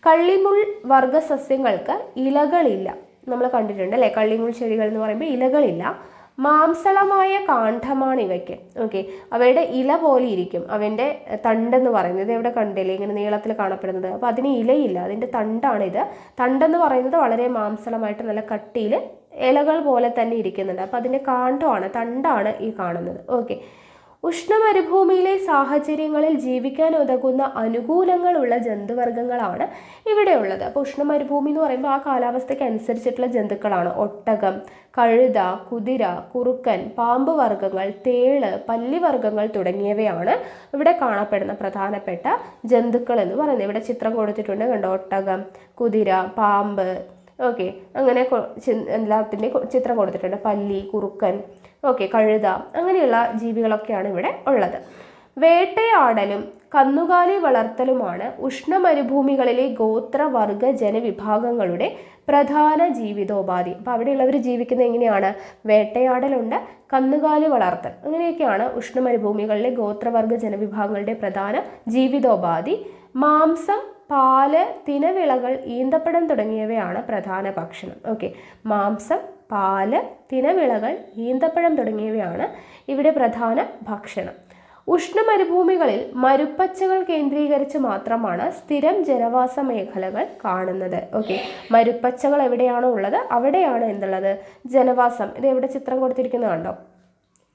S1: കള്ളിമുൾ വർഗ സസ്യങ്ങൾക്ക് ഇലകളില്ല. നമ്മൾ കണ്ടിട്ടുണ്ട് അല്ലേ? കള്ളിമുൾ ചെടികൾ എന്ന് പറയുമ്പോൾ ഇലകളില്ല. മാംസളമായ കാണ്ഡമാണ് ഇവയ്ക്ക്. ഓക്കെ, അവയുടെ ഇല പോലെ ഇരിക്കും. അവൻ്റെ തണ്ടെന്ന് പറയുന്നത് ഇവിടെ കണ്ടില്ലേ, ഇങ്ങനെ നീളത്തിൽ കാണപ്പെടുന്നത്. അപ്പോൾ അതിന് ഇലയില്ല, അതിൻ്റെ തണ്ടാണിത്. തണ്ടെന്ന് പറയുന്നത് വളരെ മാംസളമായിട്ട് നല്ല കട്ടിയിൽ ഇലകൾ പോലെ തന്നെ ഇരിക്കുന്നുണ്ട്. അപ്പോൾ അതിൻ്റെ കാണ്ഡമാണ്, തണ്ടാണ് ഈ കാണുന്നത്. ഓക്കെ, ഉഷ്ണമരുഭൂമിയിലെ സാഹചര്യങ്ങളിൽ ജീവിക്കാൻ ഉതകുന്ന അനുകൂലങ്ങളുള്ള ജന്തുവർഗ്ഗങ്ങളാണ് ഇവിടെ ഉള്ളത്. അപ്പോൾ ഉഷ്ണമരുഭൂമി എന്ന് പറയുമ്പോൾ ആ കാലാവസ്ഥയ്ക്ക് അനുസരിച്ചിട്ടുള്ള ജന്തുക്കളാണ്. ഒട്ടകം, കഴുത, കുതിര, കുറുക്കൻ, പാമ്പ് വർഗ്ഗങ്ങൾ, തേള്, പല്ലിവർഗ്ഗങ്ങൾ തുടങ്ങിയവയാണ് ഇവിടെ കാണപ്പെടുന്ന പ്രധാനപ്പെട്ട ജന്തുക്കൾ എന്ന് പറയുന്നത്. ഇവിടെ ചിത്രം കൊടുത്തിട്ടുണ്ട്, കണ്ടോ? ഒട്ടകം, കുതിര, പാമ്പ്, ഓക്കെ, അങ്ങനെ എല്ലാത്തിൻ്റെ ചിത്രം കൊടുത്തിട്ടുണ്ട്. പല്ലി, കുറുക്കൻ, ഓക്കെ, കഴുത, അങ്ങനെയുള്ള ജീവികളൊക്കെയാണ് ഇവിടെ ഉള്ളത്. വേട്ടയാടലും കന്നുകാലി വളർത്തലുമാണ് ഉഷ്ണമരുഭൂമികളിലെ ഗോത്രവർഗ ജനവിഭാഗങ്ങളുടെ പ്രധാന ജീവിതോപാധി. അപ്പോൾ അവിടെയുള്ളവർ ജീവിക്കുന്നത് എങ്ങനെയാണ്? വേട്ടയാടലുണ്ട്, കന്നുകാലി വളർത്തൽ, അങ്ങനെയൊക്കെയാണ് ഉഷ്ണമരുഭൂമികളിലെ ഗോത്രവർഗ ജനവിഭാഗങ്ങളുടെ പ്രധാന ജീവിതോപാധി. മാംസം, പാല്, തിനവിളകൾ, ഈന്തപ്പഴം തുടങ്ങിയവയാണ് പ്രധാന ഭക്ഷണം. ഓക്കെ, മാംസം, പാല്, തിനവിളകൾ, ഈന്തപ്പഴം തുടങ്ങിയവയാണ് ഇവിടെ പ്രധാന ഭക്ഷണം. ഉഷ്ണമരുഭൂമികളിൽ മരുപ്പച്ചകൾ കേന്ദ്രീകരിച്ച് മാത്രമാണ് സ്ഥിരം ജനവാസ മേഖലകൾ കാണുന്നത്. ഓക്കെ, മരുപ്പച്ചകൾ എവിടെയാണോ ഉള്ളത് അവിടെയാണ് എന്തുള്ളത്? ജനവാസം. ഇത് എവിടെ ചിത്രം കൊടുത്തിരിക്കുന്നത് കണ്ടോ?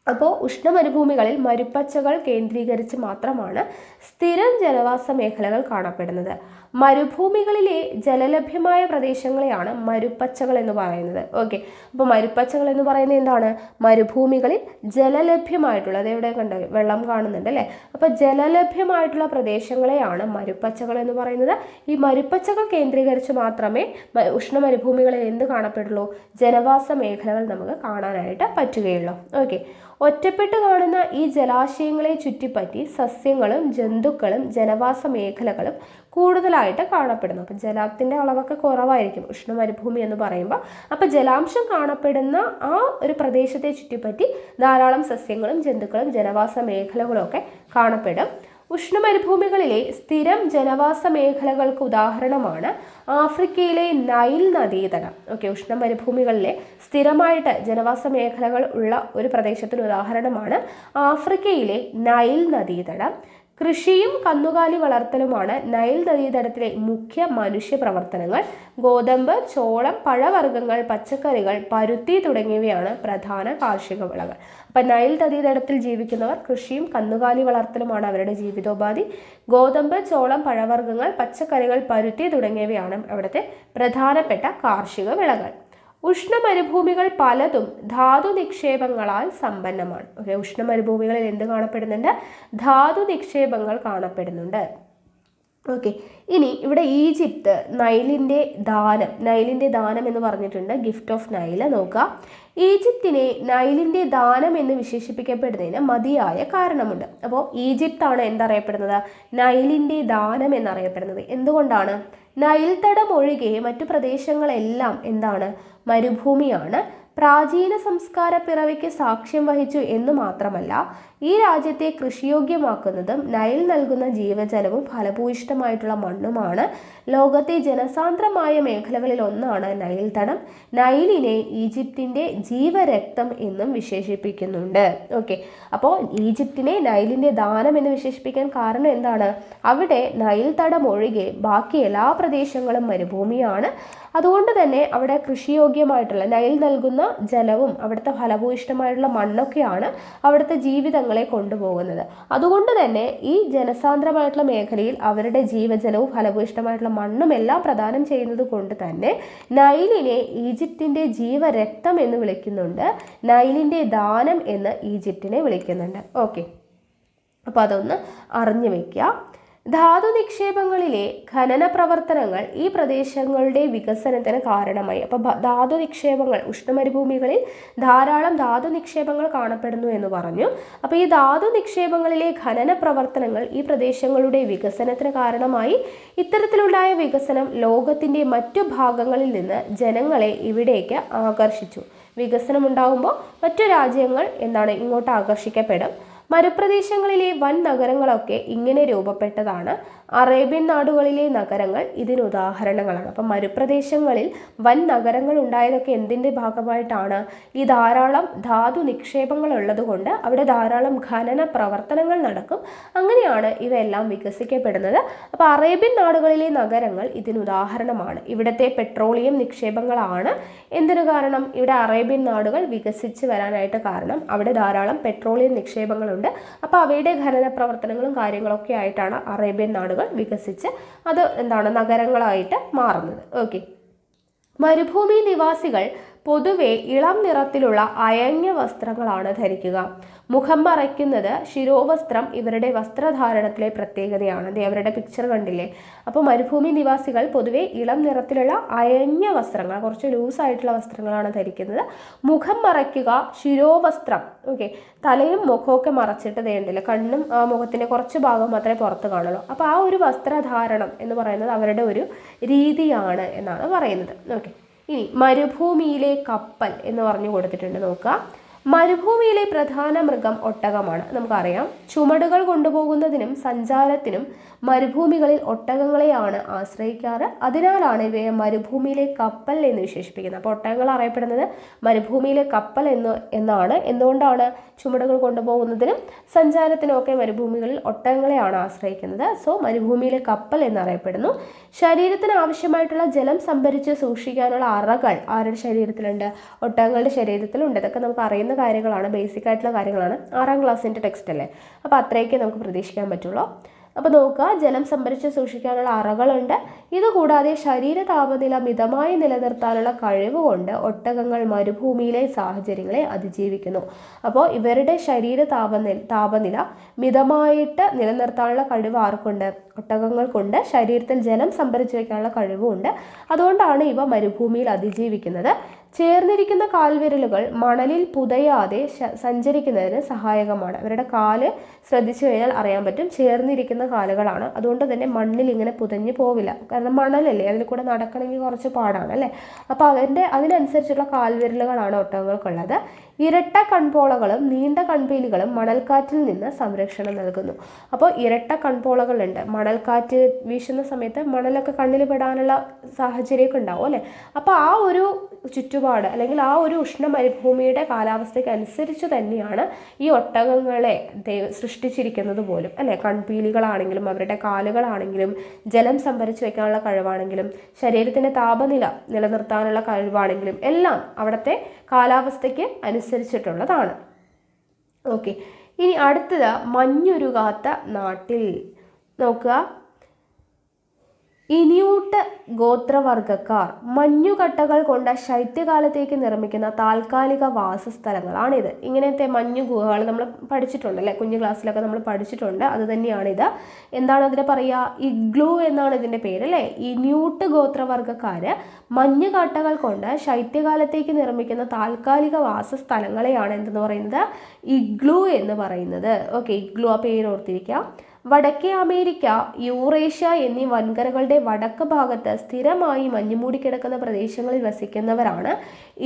S1: അപ്പോൾ ഉഷ്ണമരുഭൂമികളിൽ മരുപ്പച്ചകൾ കേന്ദ്രീകരിച്ച് മാത്രമാണ് സ്ഥിരം ജനവാസ മേഖലകൾ കാണപ്പെടുന്നത്. മരുഭൂമികളിലെ ജലലഭ്യമായ പ്രദേശങ്ങളെയാണ് മരുപ്പച്ചകൾ എന്ന് പറയുന്നത്. ഓക്കെ, അപ്പോൾ മരുപ്പച്ചകൾ എന്ന് പറയുന്നത് എന്താണ്? മരുഭൂമികളിൽ ജലലഭ്യമായിട്ടുള്ളത്. എവിടെ കണ്ടോ? വെള്ളം കാണുന്നുണ്ട് അല്ലേ? അപ്പോൾ ജലലഭ്യമായിട്ടുള്ള പ്രദേശങ്ങളെയാണ് മരുപ്പച്ചകൾ എന്ന് പറയുന്നത്. ഈ മരുപ്പച്ചകൾ കേന്ദ്രീകരിച്ച് മാത്രമേ ഉഷ്ണമരുഭൂമികളിൽ എന്ത് കാണപ്പെടുള്ളൂ? ജനവാസ മേഖലകൾ നമുക്ക് കാണാനായിട്ട് പറ്റുകയുള്ളൂ. ഓക്കെ, ഒറ്റപ്പെട്ട് കാണുന്ന ഈ ജലാശയങ്ങളെ ചുറ്റിപ്പറ്റി സസ്യങ്ങളും ജന്തുക്കളും ജനവാസ മേഖലകളും കൂടുതലായിട്ട് കാണപ്പെടുന്നു. അപ്പം ജലത്തിൻ്റെ അളവൊക്കെ കുറവായിരിക്കും ഉഷ്ണമരുഭൂമി എന്ന് പറയുമ്പോൾ. അപ്പം ജലാംശം കാണപ്പെടുന്ന ആ ഒരു പ്രദേശത്തെ ചുറ്റിപ്പറ്റി ധാരാളം സസ്യങ്ങളും ജന്തുക്കളും ജനവാസ മേഖലകളും ഒക്കെ കാണപ്പെടും. ഉഷ്ണമരുഭൂമികളിലെ സ്ഥിരം ജനവാസ മേഖലകൾക്ക് ഉദാഹരണമാണ് ആഫ്രിക്കയിലെ നൈൽ നദീതടം. ഓക്കെ, ഉഷ്ണമരുഭൂമികളിലെ സ്ഥിരമായിട്ട് ജനവാസ മേഖലകൾ ഉള്ള ഒരു പ്രദേശത്തിന് ഉദാഹരണമാണ് ആഫ്രിക്കയിലെ നൈൽ നദീതടം. കൃഷിയും കന്നുകാലി വളർത്തലുമാണ് നൈൽ നദീതടത്തിലെ മുഖ്യ മനുഷ്യ പ്രവർത്തനങ്ങൾ. ഗോതമ്പ്, ചോളം, പഴവർഗ്ഗങ്ങൾ, പച്ചക്കറികൾ, പരുത്തി തുടങ്ങിയവയാണ് പ്രധാന കാർഷിക വിളകൾ. അപ്പം നൈൽ നദീതടത്തിൽ ജീവിക്കുന്നവർ കൃഷിയും കന്നുകാലി വളർത്തലുമാണ് അവരുടെ ജീവിതോപാധി. ഗോതമ്പ്, ചോളം, പഴവർഗ്ഗങ്ങൾ, പച്ചക്കറികൾ, പരുത്തി തുടങ്ങിയവയാണ് അവിടുത്തെ പ്രധാനപ്പെട്ട കാർഷിക വിളകൾ. ഉഷ്ണമരുഭൂമികൾ പലതും ധാതു നിക്ഷേപങ്ങളാൽ സമ്പന്നമാണ്. ഉഷ്ണമരുഭൂമികളിൽ എന്ത് കാണപ്പെടുന്നുണ്ട്? ധാതു നിക്ഷേപങ്ങൾ കാണപ്പെടുന്നുണ്ട്. ഓക്കെ, ഇനി ഇവിടെ ഈജിപ്ത് നൈലിൻ്റെ ദാനം എന്ന് പറഞ്ഞിട്ടുണ്ട്, ഗിഫ്റ്റ് ഓഫ് നൈൽ. നോക്കുക, ഈജിപ്തിനെ നൈലിൻ്റെ ദാനം എന്ന് വിശേഷിപ്പിക്കപ്പെടുന്നതിന് മതിയായ കാരണമുണ്ട്. അപ്പോൾ ഈജിപ്താണ് എന്തറിയപ്പെടുന്നത്? നൈലിൻ്റെ ദാനം എന്നറിയപ്പെടുന്നത്. എന്തുകൊണ്ടാണ്? നൈൽ തടം ഒഴികെ മറ്റു പ്രദേശങ്ങളെല്ലാം എന്താണ്? മരുഭൂമിയാണ്. പ്രാചീന സംസ്കാര പിറവിക്ക് സാക്ഷ്യം വഹിച്ചു എന്ന് മാത്രമല്ല, ഈ രാജ്യത്തെ കൃഷിയോഗ്യമാക്കുന്നതും നൈൽ നൽകുന്ന ജീവജലവും ഫലഭൂയിഷ്ഠമായിട്ടുള്ള മണ്ണുമാണ്. ലോകത്തെ ജനസാന്ദ്രമായ മേഖലകളിൽ ഒന്നാണ് നൈൽ തടം. നൈലിനെ ഈജിപ്തിൻ്റെ ജീവരക്തം എന്നും വിശേഷിപ്പിക്കുന്നുണ്ട്. ഓക്കെ, അപ്പോൾ ഈജിപ്തിനെ നൈലിൻ്റെ ദാനം എന്ന് വിശേഷിപ്പിക്കാൻ കാരണം എന്താണ്? അവിടെ നൈൽ തടം ഒഴികെ ബാക്കി എല്ലാ പ്രദേശങ്ങളും മരുഭൂമിയാണ്. അതുകൊണ്ട് തന്നെ അവിടെ കൃഷിയോഗ്യമായിട്ടുള്ള നൈൽ നൽകുന്ന ജലവും അവിടുത്തെ ഫലഭൂയിഷ്ഠമായിട്ടുള്ള മണ്ണൊക്കെയാണ് അവിടുത്തെ ജീവിതങ്ങളെ കൊണ്ടുപോകുന്നത്. അതുകൊണ്ട് തന്നെ ഈ ജനസാന്ദ്രമായിട്ടുള്ള മേഖലയിൽ അവരുടെ ജീവജലവും ഫലഭൂയിഷ്ഠമായിട്ടുള്ള മണ്ണും എല്ലാം പ്രദാനം ചെയ്യുന്നത് കൊണ്ട് തന്നെ നൈലിനെ ഈജിപ്തിൻ്റെ ജീവരക്തം എന്ന് വിളിക്കുന്നുണ്ട്. നൈലിൻ്റെ ദാനം എന്ന് ഈജിപ്തിനെ വിളിക്കുന്നുണ്ട്. ഓക്കെ, അപ്പോൾ അതൊന്ന് അറിഞ്ഞു വയ്ക്കുക. ധാതു നിക്ഷേപങ്ങളിലെ ഖനന പ്രവർത്തനങ്ങൾ ഈ പ്രദേശങ്ങളുടെ വികസനത്തിന് കാരണമായി. അപ്പോൾ ധാതു നിക്ഷേപങ്ങൾ, ഉഷ്ണമരുഭൂമികളിൽ ധാരാളം ധാതു നിക്ഷേപങ്ങൾ കാണപ്പെടുന്നു എന്ന് പറഞ്ഞു. അപ്പോൾ ഈ ധാതു നിക്ഷേപങ്ങളിലെ ഖനന പ്രവർത്തനങ്ങൾ ഈ പ്രദേശങ്ങളുടെ വികസനത്തിന് കാരണമായി. ഇത്തരത്തിലുണ്ടായ വികസനം ലോകത്തിൻ്റെ മറ്റു ഭാഗങ്ങളിൽ നിന്ന് ജനങ്ങളെ ഇവിടേക്ക് ആകർഷിച്ചു. വികസനം ഉണ്ടാകുമ്പോൾ മറ്റു രാജ്യങ്ങൾ ഇങ്ങോട്ട് ആകർഷിക്കപ്പെടും. മരുപ്രദേശങ്ങളിലെ വൻ നഗരങ്ങളൊക്കെ ഇങ്ങനെ രൂപപ്പെട്ടതാണ്. അറേബ്യൻ നാടുകളിലെ നഗരങ്ങൾ ഇതിന് ഉദാഹരണങ്ങളാണ്. അപ്പം മരുപ്രദേശങ്ങളിൽ വൻ നഗരങ്ങൾ ഉണ്ടായതൊക്കെ എന്തിൻ്റെ ഭാഗമായിട്ടാണ്? ഈ ധാരാളം ധാതു നിക്ഷേപങ്ങൾ ഉള്ളത് കൊണ്ട് അവിടെ ധാരാളം ഖനന പ്രവർത്തനങ്ങൾ നടക്കും. അങ്ങനെയാണ് ഇവയെല്ലാം വികസിക്കപ്പെടുന്നത്. അപ്പോൾ അറേബ്യൻ നാടുകളിലെ നഗരങ്ങൾ ഇതിന് ഉദാഹരണമാണ്. ഇവിടുത്തെ പെട്രോളിയം നിക്ഷേപങ്ങളാണ് എന്തിനു കാരണം? ഇവിടെ അറേബ്യൻ നാടുകൾ വികസിച്ച് വരാനായിട്ട് കാരണം അവിടെ ധാരാളം പെട്രോളിയം നിക്ഷേപങ്ങളുണ്ട്. അപ്പോൾ അവയുടെ ഖനന പ്രവർത്തനങ്ങളും കാര്യങ്ങളൊക്കെ ആയിട്ടാണ് അറേബ്യൻ നാടുകൾ വികസിച്ച് അത് നഗരങ്ങളായിട്ട് മാറുന്നത്. ഓക്കെ, മരുഭൂമി നിവാസികൾ പൊതുവെ ഇളം നിറത്തിലുള്ള അയഞ്ഞ വസ്ത്രങ്ങളാണ് ധരിക്കുക. മുഖം മറയ്ക്കുന്നത് ശിരോവസ്ത്രം ഇവരുടെ വസ്ത്രധാരണത്തിലെ പ്രത്യേകതയാണ്. അവരുടെ പിക്ചർ കണ്ടില്ലേ? അപ്പോൾ മരുഭൂമി നിവാസികൾ പൊതുവെ ഇളം നിറത്തിലുള്ള അയഞ്ഞ വസ്ത്രങ്ങൾ, കുറച്ച് ലൂസായിട്ടുള്ള വസ്ത്രങ്ങളാണ് ധരിക്കുന്നത്. മുഖം മറയ്ക്കുക, ശിരോവസ്ത്രം. ഓക്കെ, തലയും മുഖമൊക്കെ മറച്ചിട്ട് വേണ്ടില്ല, കണ്ണും മുഖത്തിൻ്റെ കുറച്ച് ഭാഗം മാത്രമേ പുറത്ത് കാണുള്ളൂ. അപ്പോൾ ആ ഒരു വസ്ത്രധാരണം എന്ന് പറയുന്നത് അവരുടെ ഒരു രീതിയാണ് എന്നാണ് പറയുന്നത്. ഓക്കെ, ഇനി മരുഭൂമിയിലെ കപ്പൽ എന്ന് പറഞ്ഞു കൊടുത്തിട്ടുണ്ട്. നോക്കുക, മരുഭൂമിയിലെ പ്രധാന മൃഗം ഒട്ടകമാണ്. നമുക്കറിയാം, ചുമടുകൾ കൊണ്ടുപോകുന്നതിനും സഞ്ചാരത്തിനും മരുഭൂമികളിൽ ഒട്ടകങ്ങളെയാണ് ആശ്രയിക്കാറ്. അതിനാലാണ് ഇവയെ മരുഭൂമിയിലെ കപ്പൽ എന്ന് വിശേഷിപ്പിക്കുന്നത്. അപ്പോൾ ഒട്ടകങ്ങൾ അറിയപ്പെടുന്നത് മരുഭൂമിയിലെ കപ്പൽ എന്നാണ്. എന്തുകൊണ്ടാണ്? ചുമടുകൾ കൊണ്ടുപോകുന്നതിനും സഞ്ചാരത്തിനും ഒക്കെ മരുഭൂമികളിൽ ഒട്ടകങ്ങളെയാണ് ആശ്രയിക്കുന്നത്. സോ മരുഭൂമിയിലെ കപ്പൽ എന്നറിയപ്പെടുന്നു. ശരീരത്തിന് ആവശ്യമായിട്ടുള്ള ജലം സംഭരിച്ച് സൂക്ഷിക്കാനുള്ള അറകൾ ആരുടെ ശരീരത്തിലുണ്ട്? ഒട്ടകങ്ങളുടെ ശരീരത്തിലുണ്ട്. ഇതൊക്കെ നമുക്ക് അറിയുന്ന കാര്യങ്ങളാണ്, ബേസിക് ആയിട്ടുള്ള കാര്യങ്ങളാണ്. 6ാം ക്ലാസ്സിൻ്റെ ടെക്സ്റ്റ് അല്ലേ? അപ്പോൾ അത്രയൊക്കെ നമുക്ക് പ്രതീക്ഷിക്കാൻ പറ്റുള്ളൂ. അപ്പോൾ നോക്കുക, ജലം സംഭരിച്ച് സൂക്ഷിക്കാനുള്ള അറകളുണ്ട്. ഇതുകൂടാതെ ശരീര താപനില മിതമായി നിലനിർത്താനുള്ള കഴിവ് കൊണ്ട് ഒട്ടകങ്ങൾ മരുഭൂമിയിലെ സാഹചര്യങ്ങളെ അതിജീവിക്കുന്നു. അപ്പോൾ ഇവരുടെ ശരീര താപനില മിതമായിട്ട് നിലനിർത്താനുള്ള കഴിവ് ആർക്കുണ്ട്? ഒട്ടകങ്ങൾക്കുണ്ട്. ശരീരത്തിൽ ജലം സംഭരിച്ചു വയ്ക്കാനുള്ള കഴിവുമുണ്ട്. അതുകൊണ്ടാണ് ഇവ മരുഭൂമിയിൽ അതിജീവിക്കുന്നത്. ചേർന്നിരിക്കുന്ന കാൽവിരലുകൾ മണലിൽ പുതയാതെ സഞ്ചരിക്കുന്നതിന് സഹായകമാണ്. അവരുടെ കാല് ശ്രദ്ധിച്ചു കഴിഞ്ഞാൽ അറിയാൻ പറ്റും, ചേർന്നിരിക്കുന്ന കാലുകളാണ്. അതുകൊണ്ട് തന്നെ മണ്ണിൽ ഇങ്ങനെ പുതഞ്ഞു പോവില്ല. കാരണം മണലല്ലേ, അതിൽ കൂടെ നടക്കണമെങ്കിൽ കുറച്ച് പാടാണ് അല്ലേ? അപ്പോൾ അതിനനുസരിച്ചുള്ള കാൽവിരലുകളാണ് ഒട്ടകങ്ങൾക്കുള്ളത്. ഇരട്ട കൺപോളകളും നീണ്ട കൺപീലികളും മണൽക്കാറ്റിൽ നിന്ന് സംരക്ഷണം നൽകുന്നു. അപ്പോൾ ഇരട്ട കൺപോളകളുണ്ട്. മണൽക്കാറ്റ് വീശുന്ന സമയത്ത് മണലൊക്കെ കണ്ണിൽ പെടാനുള്ള സാഹചര്യമൊക്കെ ഉണ്ടാവും അല്ലേ? അപ്പോൾ ആ ഒരു ചുറ്റുപാട് അല്ലെങ്കിൽ ആ ഒരു ഉഷ്ണ മരുഭൂമിയുടെ കാലാവസ്ഥയ്ക്ക് അനുസരിച്ച് തന്നെയാണ് ഈ ഒട്ടകങ്ങളെ സൃഷ്ടിച്ചിരിക്കുന്നത് പോലും അല്ലേ? കൺപീലികളാണെങ്കിലും അവരുടെ കാലുകളാണെങ്കിലും ജലം സംഭരിച്ചു വയ്ക്കാനുള്ള കഴിവാണെങ്കിലും ശരീരത്തിൻ്റെ താപനില നിലനിർത്താനുള്ള കഴിവാണെങ്കിലും എല്ലാം അവിടുത്തെ കാലാവസ്ഥയ്ക്ക് അനുസരിച്ചിട്ടുള്ളതാണ്. ഓക്കെ, ഇനി അടുത്തത് മഞ്ഞുരുകാത്ത നാട്ടിൽ. നോക്കുക, ഇനിയൂട്ട് ഗോത്രവർഗക്കാർ മഞ്ഞുകട്ടകൾ കൊണ്ട് ശൈത്യകാലത്തേക്ക് നിർമ്മിക്കുന്ന താൽക്കാലിക വാസസ്ഥലങ്ങളാണിത്. ഇങ്ങനത്തെ മഞ്ഞു ഗുഹകൾ നമ്മൾ പഠിച്ചിട്ടുണ്ട് അല്ലേ, കുഞ്ഞു ക്ലാസ്സിലൊക്കെ നമ്മൾ പഠിച്ചിട്ടുണ്ട്. അത് തന്നെയാണിത്. എന്താണ് അതിനെ പറയുക? ഇഗ്ലൂ എന്നാണ് ഇതിൻ്റെ പേര് അല്ലേ. ഇനിയൂട്ട് ഗോത്രവർഗക്കാര് മഞ്ഞുകട്ടകൾ കൊണ്ട് ശൈത്യകാലത്തേക്ക് നിർമ്മിക്കുന്ന താൽക്കാലിക വാസസ്ഥലങ്ങളെയാണ് എന്തെന്ന് പറയുന്നത്? ഇഗ്ലൂ എന്ന് പറയുന്നത്. ഓക്കെ, ഇഗ്ലൂ ആ പേര് ഓർത്തിരിക്കാം. വടക്കേ അമേരിക്ക, യൂറേഷ്യ എന്നീ വൻകരകളുടെ വടക്ക് ഭാഗത്ത് സ്ഥിരമായി മഞ്ഞുമൂടി കിടക്കുന്ന പ്രദേശങ്ങളിൽ വസിക്കുന്നവരാണ്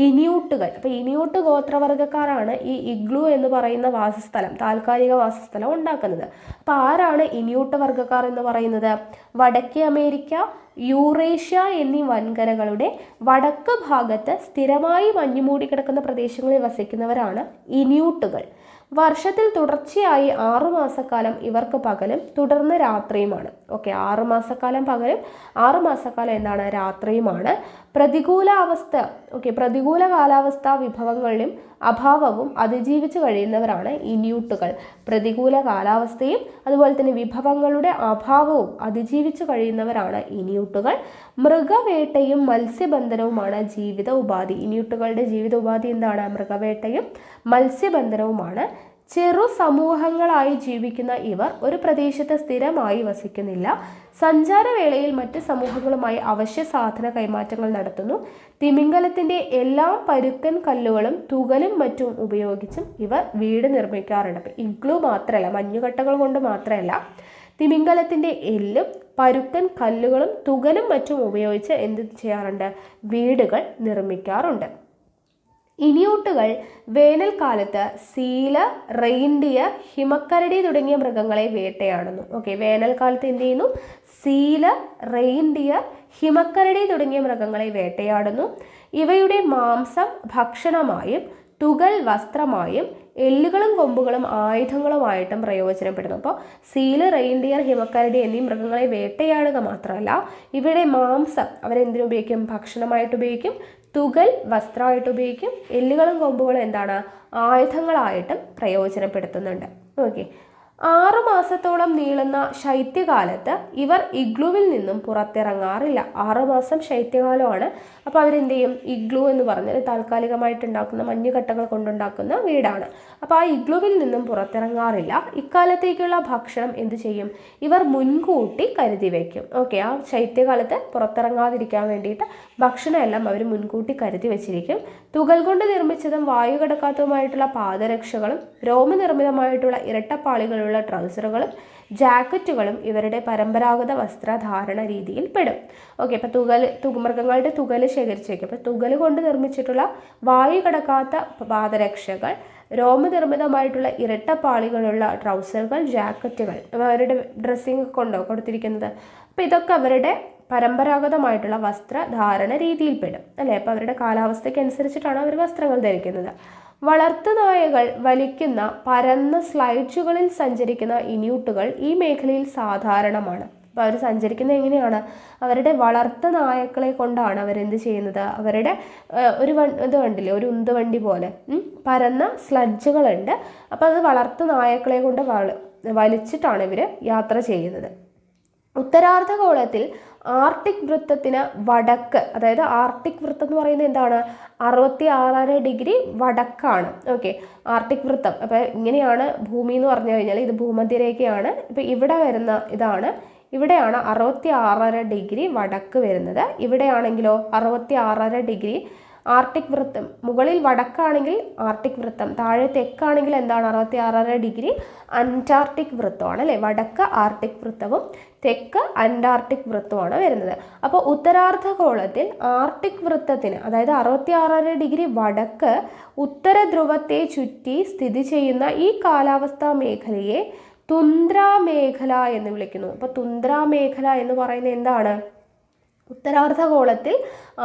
S1: ഇനിയൂട്ടുകൾ. അപ്പോൾ ഇനിയൂട്ട് ഗോത്രവർഗക്കാരാണ് ഈ ഇഗ്ലൂ എന്ന് പറയുന്ന വാസസ്ഥലം, താൽക്കാലിക വാസസ്ഥലം ഉണ്ടാക്കുന്നത്. അപ്പോൾ ആരാണ് ഇനിയൂട്ട് വർഗക്കാർ എന്ന് പറയുന്നത്? വടക്കേ അമേരിക്ക, യൂറേഷ്യ എന്നീ വൻകരകളുടെ വടക്ക് ഭാഗത്ത് സ്ഥിരമായി മഞ്ഞുമൂടി കിടക്കുന്ന പ്രദേശങ്ങളിൽ വസിക്കുന്നവരാണ് ഇനിയൂട്ടുകൾ. വർഷത്തിൽ തുടർച്ചയായി 6 മാസക്കാലം ഇവർക്ക് പകലും തുടർന്ന് രാത്രിയുമാണ്. ഓക്കെ, 6 മാസക്കാലം പകലും 6 മാസക്കാലം എന്താണ്? രാത്രിയുമാണ്. പ്രതികൂല കാലാവസ്ഥാ വിഭവങ്ങളിലും അഭാവവും അതിജീവിച്ച് കഴിയുന്നവരാണ് ഇനിയൂട്ടുകൾ. പ്രതികൂല കാലാവസ്ഥയും അതുപോലെ തന്നെ വിഭവങ്ങളുടെ അഭാവവും അതിജീവിച്ച് കഴിയുന്നവരാണ് ഇനിയൂട്ടുകൾ. മൃഗവേട്ടയും മത്സ്യബന്ധനവുമാണ് ജീവിത ഉപാധി. ഇനിയൂട്ടുകളുടെ ജീവിത ഉപാധി എന്താണ്? മൃഗവേട്ടയും മത്സ്യബന്ധനവുമാണ്. ചെറു സമൂഹങ്ങളായി ജീവിക്കുന്ന ഇവർ ഒരു പ്രദേശത്ത് സ്ഥിരമായി വസിക്കുന്നില്ല. സഞ്ചാരവേളയിൽ മറ്റ് സമൂഹങ്ങളുമായി അവശ്യ സാധന കൈമാറ്റങ്ങൾ നടത്തുന്നു. തിമിംഗലത്തിന്റെ എല്ലാ പരുക്കൻ കല്ലുകളും തുകലും മറ്റും ഉപയോഗിച്ചും ഇവർ വീട് നിർമ്മിക്കാറുണ്ട്. അപ്പം ഇഗ്ലൂ മാത്രമല്ല, മഞ്ഞുകട്ടകൾ കൊണ്ട് മാത്രമല്ല, തിമിംഗലത്തിന്റെ എല്ലും പരുക്കൻ കല്ലുകളും തുകലും മറ്റും ഉപയോഗിച്ച് എന്ത് ചെയ്യാറുണ്ട്? വീടുകൾ നിർമ്മിക്കാറുണ്ട്. ഇനിയൂട്ടുകൾ വേനൽക്കാലത്ത് സീല, റെയിൻഡിയർ, ഹിമക്കരടി തുടങ്ങിയ മൃഗങ്ങളെ വേട്ടയാടുന്നു. ഓക്കെ, വേനൽക്കാലത്ത് എന്ത് ചെയ്യുന്നു? സീല, റെയിൻഡിയർ, ഹിമക്കരടി തുടങ്ങിയ മൃഗങ്ങളെ വേട്ടയാടുന്നു. ഇവയുടെ മാംസം ഭക്ഷണമായും തുകൽ വസ്ത്രമായും എല്ലുകളും കൊമ്പുകളും ആയുധങ്ങളുമായിട്ടും പ്രയോജനപ്പെടുന്നു. അപ്പോൾ സീല്, റെയിൻഡിയർ, ഹിമക്കരടി എന്നീ മൃഗങ്ങളെ വേട്ടയാടുക മാത്രമല്ല, ഇവയുടെ മാംസം അവരെന്തിനുപയോഗിക്കും? ഭക്ഷണമായിട്ട് ഉപയോഗിക്കും. തുകൽ വസ്ത്രമായിട്ട് ഉപയോഗിക്കും. എല്ലുകളും കൊമ്പുകളും എന്താണ്? ആയുധങ്ങളായിട്ടും പ്രയോജനപ്പെടുത്തുന്നുണ്ട്. ഓക്കെ, 6 മാസത്തോളം നീളുന്ന ശൈത്യകാലത്ത് ഇവർ ഇഗ്ലൂവിൽ നിന്നും പുറത്തിറങ്ങാറില്ല. 6 മാസം ശൈത്യകാലമാണ്. അപ്പോൾ അവരെന്ത് ചെയ്യും? ഇഗ്ലൂ എന്ന് പറഞ്ഞാൽ താൽക്കാലികമായിട്ടുണ്ടാക്കുന്ന മഞ്ഞുകട്ടകൾ കൊണ്ടുണ്ടാക്കുന്ന വീടാണ്. അപ്പോൾ ആ ഇഗ്ലൂവിൽ നിന്നും പുറത്തിറങ്ങാറില്ല. ഇക്കാലത്തേക്കുള്ള ഭക്ഷണം എന്ത് ചെയ്യും? ഇവർ മുൻകൂട്ടി കരുതി വയ്ക്കും. ഓക്കെ, ആ ശൈത്യകാലത്ത് പുറത്തിറങ്ങാതിരിക്കാൻ വേണ്ടിയിട്ട് ഭക്ഷണമെല്ലാം അവർ മുൻകൂട്ടി കരുതി വെച്ചിരിക്കും. തുകൽ കൊണ്ട് നിർമ്മിച്ചതും വായു കടക്കാത്തതുമായിട്ടുള്ള പാദരക്ഷകളും രോമനിർമ്മിതമായിട്ടുള്ള ഇരട്ടപ്പാളികളുള്ള ട്രൗസറുകളും ജാക്കറ്റുകളും ഇവരുടെ പരമ്പരാഗത വസ്ത്രധാരണ രീതിയിൽ പെടും. ഓക്കെ, അപ്പോൾ മൃഗങ്ങളുടെ തുകൽ ശേഖരിച്ച് വയ്ക്കും. അപ്പോൾ തുകൽ കൊണ്ട് നിർമ്മിച്ചിട്ടുള്ള വായു കടക്കാത്ത പാദരക്ഷകൾ, രോമനിർമ്മിതമായിട്ടുള്ള ഇരട്ടപ്പാളികളുള്ള ട്രൗസറുകൾ, ജാക്കറ്റുകൾ, അവരുടെ ഡ്രസ്സിങ് കൊണ്ടോ കൊടുത്തിരിക്കുന്നത്. അപ്പോൾ ഇതൊക്കെ അവരുടെ പരമ്പരാഗതമായിട്ടുള്ള വസ്ത്രധാരണ രീതിയിൽപ്പെടും അല്ലേ. അപ്പോൾ അവരുടെ കാലാവസ്ഥയ്ക്ക് അനുസരിച്ചിട്ടാണ് അവർ വസ്ത്രങ്ങൾ ധരിക്കുന്നത്. വളർത്തുനായകൾ വലിക്കുന്ന പരന്ന സ്ലൈഡുകളിൽ സഞ്ചരിക്കുന്ന ഇനിയൂട്ടുകൾ ഈ മേഖലയിൽ സാധാരണമാണ്. അപ്പോൾ അവർ സഞ്ചരിക്കുന്നത് എങ്ങനെയാണ്? അവരുടെ വളർത്തുനായക്കളെ കൊണ്ടാണ് അവരെന്ത് ചെയ്യുന്നത്? അവരുടെ ഇത് കണ്ടില്ലേ, ഒരു ഉന്തുവണ്ടി പോലെ പരന്ന സ്ലഡ്ജുകളുണ്ട്. അപ്പോൾ അത് വളർത്തുനായക്കളെ കൊണ്ട് വലിച്ചിട്ടാണ് ഇവർ യാത്ര ചെയ്യുന്നത്. ഉത്തരാർദ്ധഗോളത്തിൽ ആർട്ടിക് വൃത്തത്തിന് വടക്ക്, അതായത് ആർട്ടിക് വൃത്തം എന്ന് പറയുന്നത് എന്താണ്? 66 ഡിഗ്രി വടക്കാണ്. ഓക്കെ, ആർട്ടിക് വൃത്തം. അപ്പോൾ ഇങ്ങനെയാണ് ഭൂമി എന്ന് പറഞ്ഞു കഴിഞ്ഞാൽ ഇത് ഭൂമധ്യരേഖയാണ്. ഇപ്പോൾ ഇവിടെ വരുന്ന ഇതാണ്, ഇവിടെയാണ് 66 ഡിഗ്രി വടക്ക് വരുന്നത്. ഇവിടെയാണെങ്കിലോ 66 ഡിഗ്രി ആർട്ടിക് വൃത്തം. മുകളിൽ വടക്കാണെങ്കിൽ ആർട്ടിക് വൃത്തം, താഴെ തെക്കാണെങ്കിൽ എന്താണ്? 66 ഡിഗ്രി അന്റാർട്ടിക് വൃത്തമാണ് അല്ലേ. വടക്ക് ആർട്ടിക് വൃത്തവും തെക്ക് അന്റാർട്ടിക് വൃത്തമാണ് വരുന്നത്. അപ്പോൾ ഉത്തരാർദ്ധഗോളത്തിൽ ആർട്ടിക് വൃത്തത്തിന്, അതായത് 66 ഡിഗ്രി വടക്ക് ഉത്തര ധ്രുവത്തെ ചുറ്റി സ്ഥിതി ചെയ്യുന്ന ഈ കാലാവസ്ഥാ മേഖലയെ തുന്ദ്ര മേഖല എന്ന് വിളിക്കുന്നു. അപ്പോൾ തുന്ദ്ര മേഖല എന്ന് പറയുന്നത് എന്താണ്? ഉത്തരാർദ്ധഗോളത്തിൽ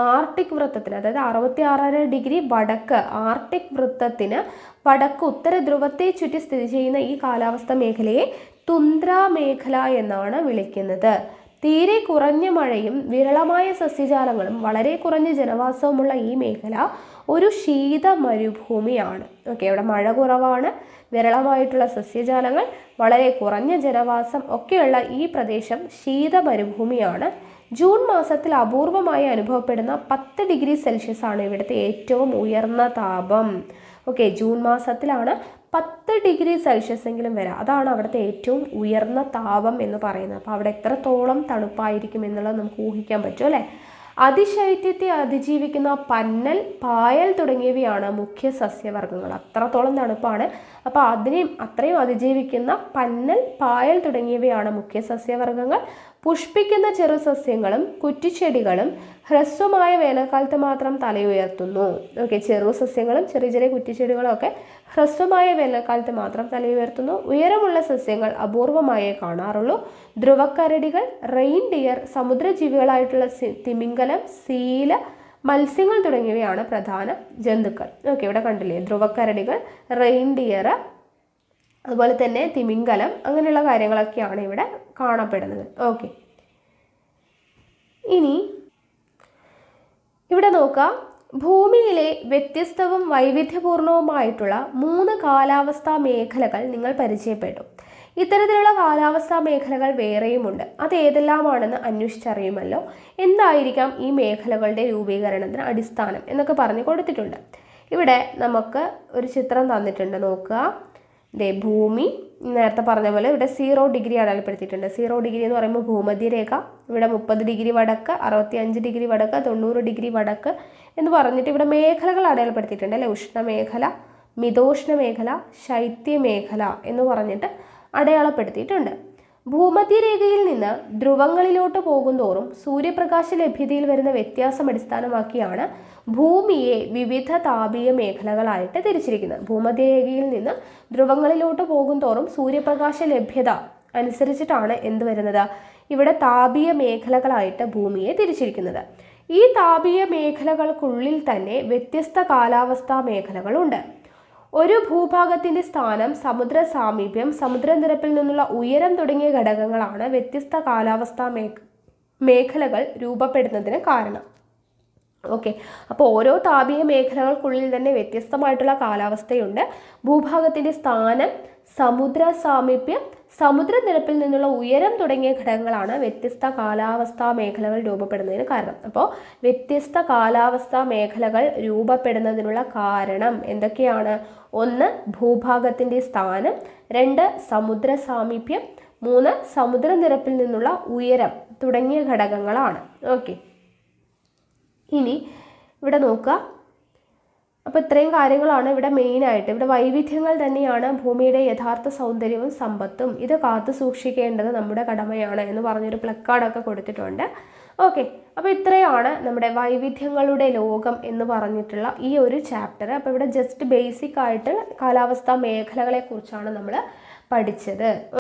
S1: ആർട്ടിക് വൃത്തത്തിന്, അതായത് 66 ഡിഗ്രി വടക്ക് ആർട്ടിക് വൃത്തത്തിന് വടക്ക് ഉത്തര ധ്രുവത്തെ ചുറ്റി സ്ഥിതി ചെയ്യുന്ന ഈ കാലാവസ്ഥ മേഖലയെ തുന്ദ്ര മേഖല എന്നാണ് വിളിക്കുന്നത്. തീരെ കുറഞ്ഞ മഴയും വിരളമായ സസ്യജാലങ്ങളും വളരെ കുറഞ്ഞ ജനവാസവുമുള്ള ഈ മേഖല ഒരു ശീത മരുഭൂമിയാണ്. ഓക്കെ, ഇവിടെ മഴ കുറവാണ്, വിരളമായിട്ടുള്ള സസ്യജാലങ്ങൾ, വളരെ കുറഞ്ഞ ജനവാസം ഒക്കെയുള്ള ഈ പ്രദേശം ശീത മരുഭൂമിയാണ്. ജൂൺ മാസത്തിൽ അപൂർവമായി അനുഭവപ്പെടുന്ന 10 ഡിഗ്രി സെൽഷ്യസ് ആണ് ഇവിടുത്തെ ഏറ്റവും ഉയർന്ന താപം. ഓക്കെ, ജൂൺ മാസത്തിലാണ് 10 ഡിഗ്രി സെൽഷ്യസ് എങ്കിലും വരാം. അതാണ് അവിടുത്തെ ഏറ്റവും ഉയർന്ന താപം എന്ന് പറയുന്നത്. അപ്പോൾ അവിടെ എത്രത്തോളം തണുപ്പായിരിക്കും എന്നുള്ളത് നമുക്ക് ഊഹിക്കാൻ പറ്റും അല്ലേ. അതിശൈത്യത്തെ അതിജീവിക്കുന്ന പന്നൽ, പായൽ തുടങ്ങിയവയാണ് മുഖ്യ സസ്യവർഗ്ഗങ്ങൾ. അത്രത്തോളം തണുപ്പാണ്. അപ്പോൾ അത്രയും അതിജീവിക്കുന്ന പന്നൽ, പായൽ തുടങ്ങിയവയാണ് മുഖ്യ സസ്യവർഗ്ഗങ്ങൾ. പുഷ്പിക്കുന്ന ചെറു സസ്യങ്ങളും കുറ്റിച്ചെടികളും ഹ്രസ്വമായ വേനൽക്കാലത്ത് മാത്രം തലയുയർത്തുന്നു. ഓക്കെ, ചെറു സസ്യങ്ങളും ചെറിയ ചെറിയ കുറ്റിച്ചെടികളും ഒക്കെ ഹ്രസ്വമായ വേനൽക്കാലത്ത് മാത്രം തലയുയർത്തുന്നു. ഉയരമുള്ള സസ്യങ്ങൾ അപൂർവമായേ കാണാറുള്ളൂ. ധ്രുവക്കരടികൾ, റെയിൻഡിയർ, സമുദ്രജീവികളായിട്ടുള്ള തിമിംഗലം, സീല, മത്സ്യങ്ങൾ തുടങ്ങിയവയാണ് പ്രധാന ജന്തുക്കൾ. ഓക്കെ, ഇവിടെ കണ്ടില്ലേ, ധ്രുവക്കരടികൾ, റെയിൻഡിയർ, അതുപോലെ തന്നെ തിമിംഗലം, അങ്ങനെയുള്ള കാര്യങ്ങളൊക്കെയാണ് ഇവിടെ കാണപ്പെടുന്നത്. ഓക്കെ, ഇനി ഇവിടെ നോക്കാം. ഭൂമിയിലെ വ്യത്യസ്തവും വൈവിധ്യപൂർണവുമായിട്ടുള്ള 3 കാലാവസ്ഥാ മേഖലകൾ നിങ്ങൾ പരിചയപ്പെട്ടു. ഇത്തരത്തിലുള്ള കാലാവസ്ഥാ മേഖലകൾ വേറെയുമുണ്ട്. അത് ഏതെല്ലാമാണെന്ന് അന്വേഷിച്ചറിയുമല്ലോ. എന്തായിരിക്കാം ഈ മേഖലകളുടെ രൂപീകരണത്തിന് അടിസ്ഥാനം എന്നൊക്കെ പറഞ്ഞു കൊടുത്തിട്ടുണ്ട്. ഇവിടെ നമുക്ക് ഒരു ചിത്രം തന്നിട്ടുണ്ട്, നോക്കുക. ഭൂമി നേരത്തെ പറഞ്ഞ പോലെ ഇവിടെ 0 ഡിഗ്രി അടയാളപ്പെടുത്തിയിട്ടുണ്ട്. 0 ഡിഗ്രി എന്ന് പറയുമ്പോൾ ഭൂമധ്യരേഖ. ഇവിടെ 30 ഡിഗ്രി വടക്ക്, 65 ഡിഗ്രി വടക്ക്, 90 ഡിഗ്രി വടക്ക് എന്ന് പറഞ്ഞിട്ട് ഇവിടെ മേഖലകൾ അടയാളപ്പെടുത്തിയിട്ടുണ്ട് അല്ലേ. ഉഷ്ണമേഖല, മിതോഷ്ണ മേഖല, ശൈത്യമേഖല എന്ന് പറഞ്ഞിട്ട് അടയാളപ്പെടുത്തിയിട്ടുണ്ട്. ഭൂമധ്യരേഖയിൽ നിന്ന് ധ്രുവങ്ങളിലോട്ട് പോകുന്തോറും സൂര്യപ്രകാശ ലഭ്യതയിൽ വരുന്ന വ്യത്യാസം അടിസ്ഥാനമാക്കിയാണ് ഭൂമിയെ വിവിധ താപീയ മേഖലകളായിട്ട് തിരിച്ചിരിക്കുന്നത്. ഭൂമധ്യരേഖയിൽ നിന്ന് ധ്രുവങ്ങളിലോട്ട് പോകുന്തോറും സൂര്യപ്രകാശ ലഭ്യത അനുസരിച്ചിട്ടാണ് എന്ത് വരുന്നത്, ഇവിടെ താപീയ മേഖലകളായിട്ട് ഭൂമിയെ തിരിച്ചിരിക്കുന്നത്. ഈ താപീയ മേഖലകൾക്കുള്ളിൽ തന്നെ വ്യത്യസ്ത കാലാവസ്ഥാ മേഖലകളുണ്ട്. ഒരു ഭൂഭാഗത്തിൻ്റെ സ്ഥാനം, സമുദ്ര സാമീപ്യം, സമുദ്രനിരപ്പിൽ നിന്നുള്ള ഉയരം തുടങ്ങിയ ഘടകങ്ങളാണ് വ്യത്യസ്ത കാലാവസ്ഥാ മേഖലകൾ രൂപപ്പെടുന്നതിന് കാരണം. ഓക്കെ, അപ്പോൾ ഓരോ താപീയ മേഖലകൾക്കുള്ളിൽ തന്നെ വ്യത്യസ്തമായിട്ടുള്ള കാലാവസ്ഥയുണ്ട്. ഭൂഭാഗത്തിൻ്റെ സ്ഥാനം, സമുദ്ര സാമീപ്യം, സമുദ്രനിരപ്പിൽ നിന്നുള്ള ഉയരം തുടങ്ങിയ ഘടകങ്ങളാണ് വ്യത്യസ്ത കാലാവസ്ഥാ മേഖലകൾ രൂപപ്പെടുന്നതിന് കാരണം. അപ്പോൾ വ്യത്യസ്ത കാലാവസ്ഥാ മേഖലകൾ രൂപപ്പെടുന്നതിനുള്ള കാരണം എന്തൊക്കെയാണ്? 1 ഭൂഭാഗത്തിൻ്റെ സ്ഥാനം, 2 സമുദ്ര സാമീപ്യം, 3 സമുദ്രനിരപ്പിൽ നിന്നുള്ള ഉയരം തുടങ്ങിയ ഘടകങ്ങളാണ്. ഓക്കെ, ഇനി ഇവിടെ നോക്കുക. അപ്പോൾ ഇത്രയും കാര്യങ്ങളാണ് ഇവിടെ മെയിനായിട്ട്. ഇവിടെ വൈവിധ്യങ്ങൾ തന്നെയാണ് ഭൂമിയുടെ യഥാർത്ഥ സൗന്ദര്യവും സമ്പത്തും. ഇത് കാത്തു സൂക്ഷിക്കേണ്ടത് നമ്മുടെ കടമയാണ് എന്ന് പറഞ്ഞൊരു പ്ലക്കാർഡൊക്കെ കൊടുത്തിട്ടുണ്ട്. ഓക്കെ, അപ്പോൾ ഇത്രയാണ് നമ്മുടെ വൈവിധ്യങ്ങളുടെ ലോകം എന്ന് പറഞ്ഞിട്ടുള്ള ഈ ഒരു ചാപ്റ്റർ. അപ്പോൾ ഇവിടെ ജസ്റ്റ് ബേസിക് ആയിട്ട് കാലാവസ്ഥാ മേഖലകളെ കുറിച്ചാണ് നമ്മൾ പഠിച്ചത്.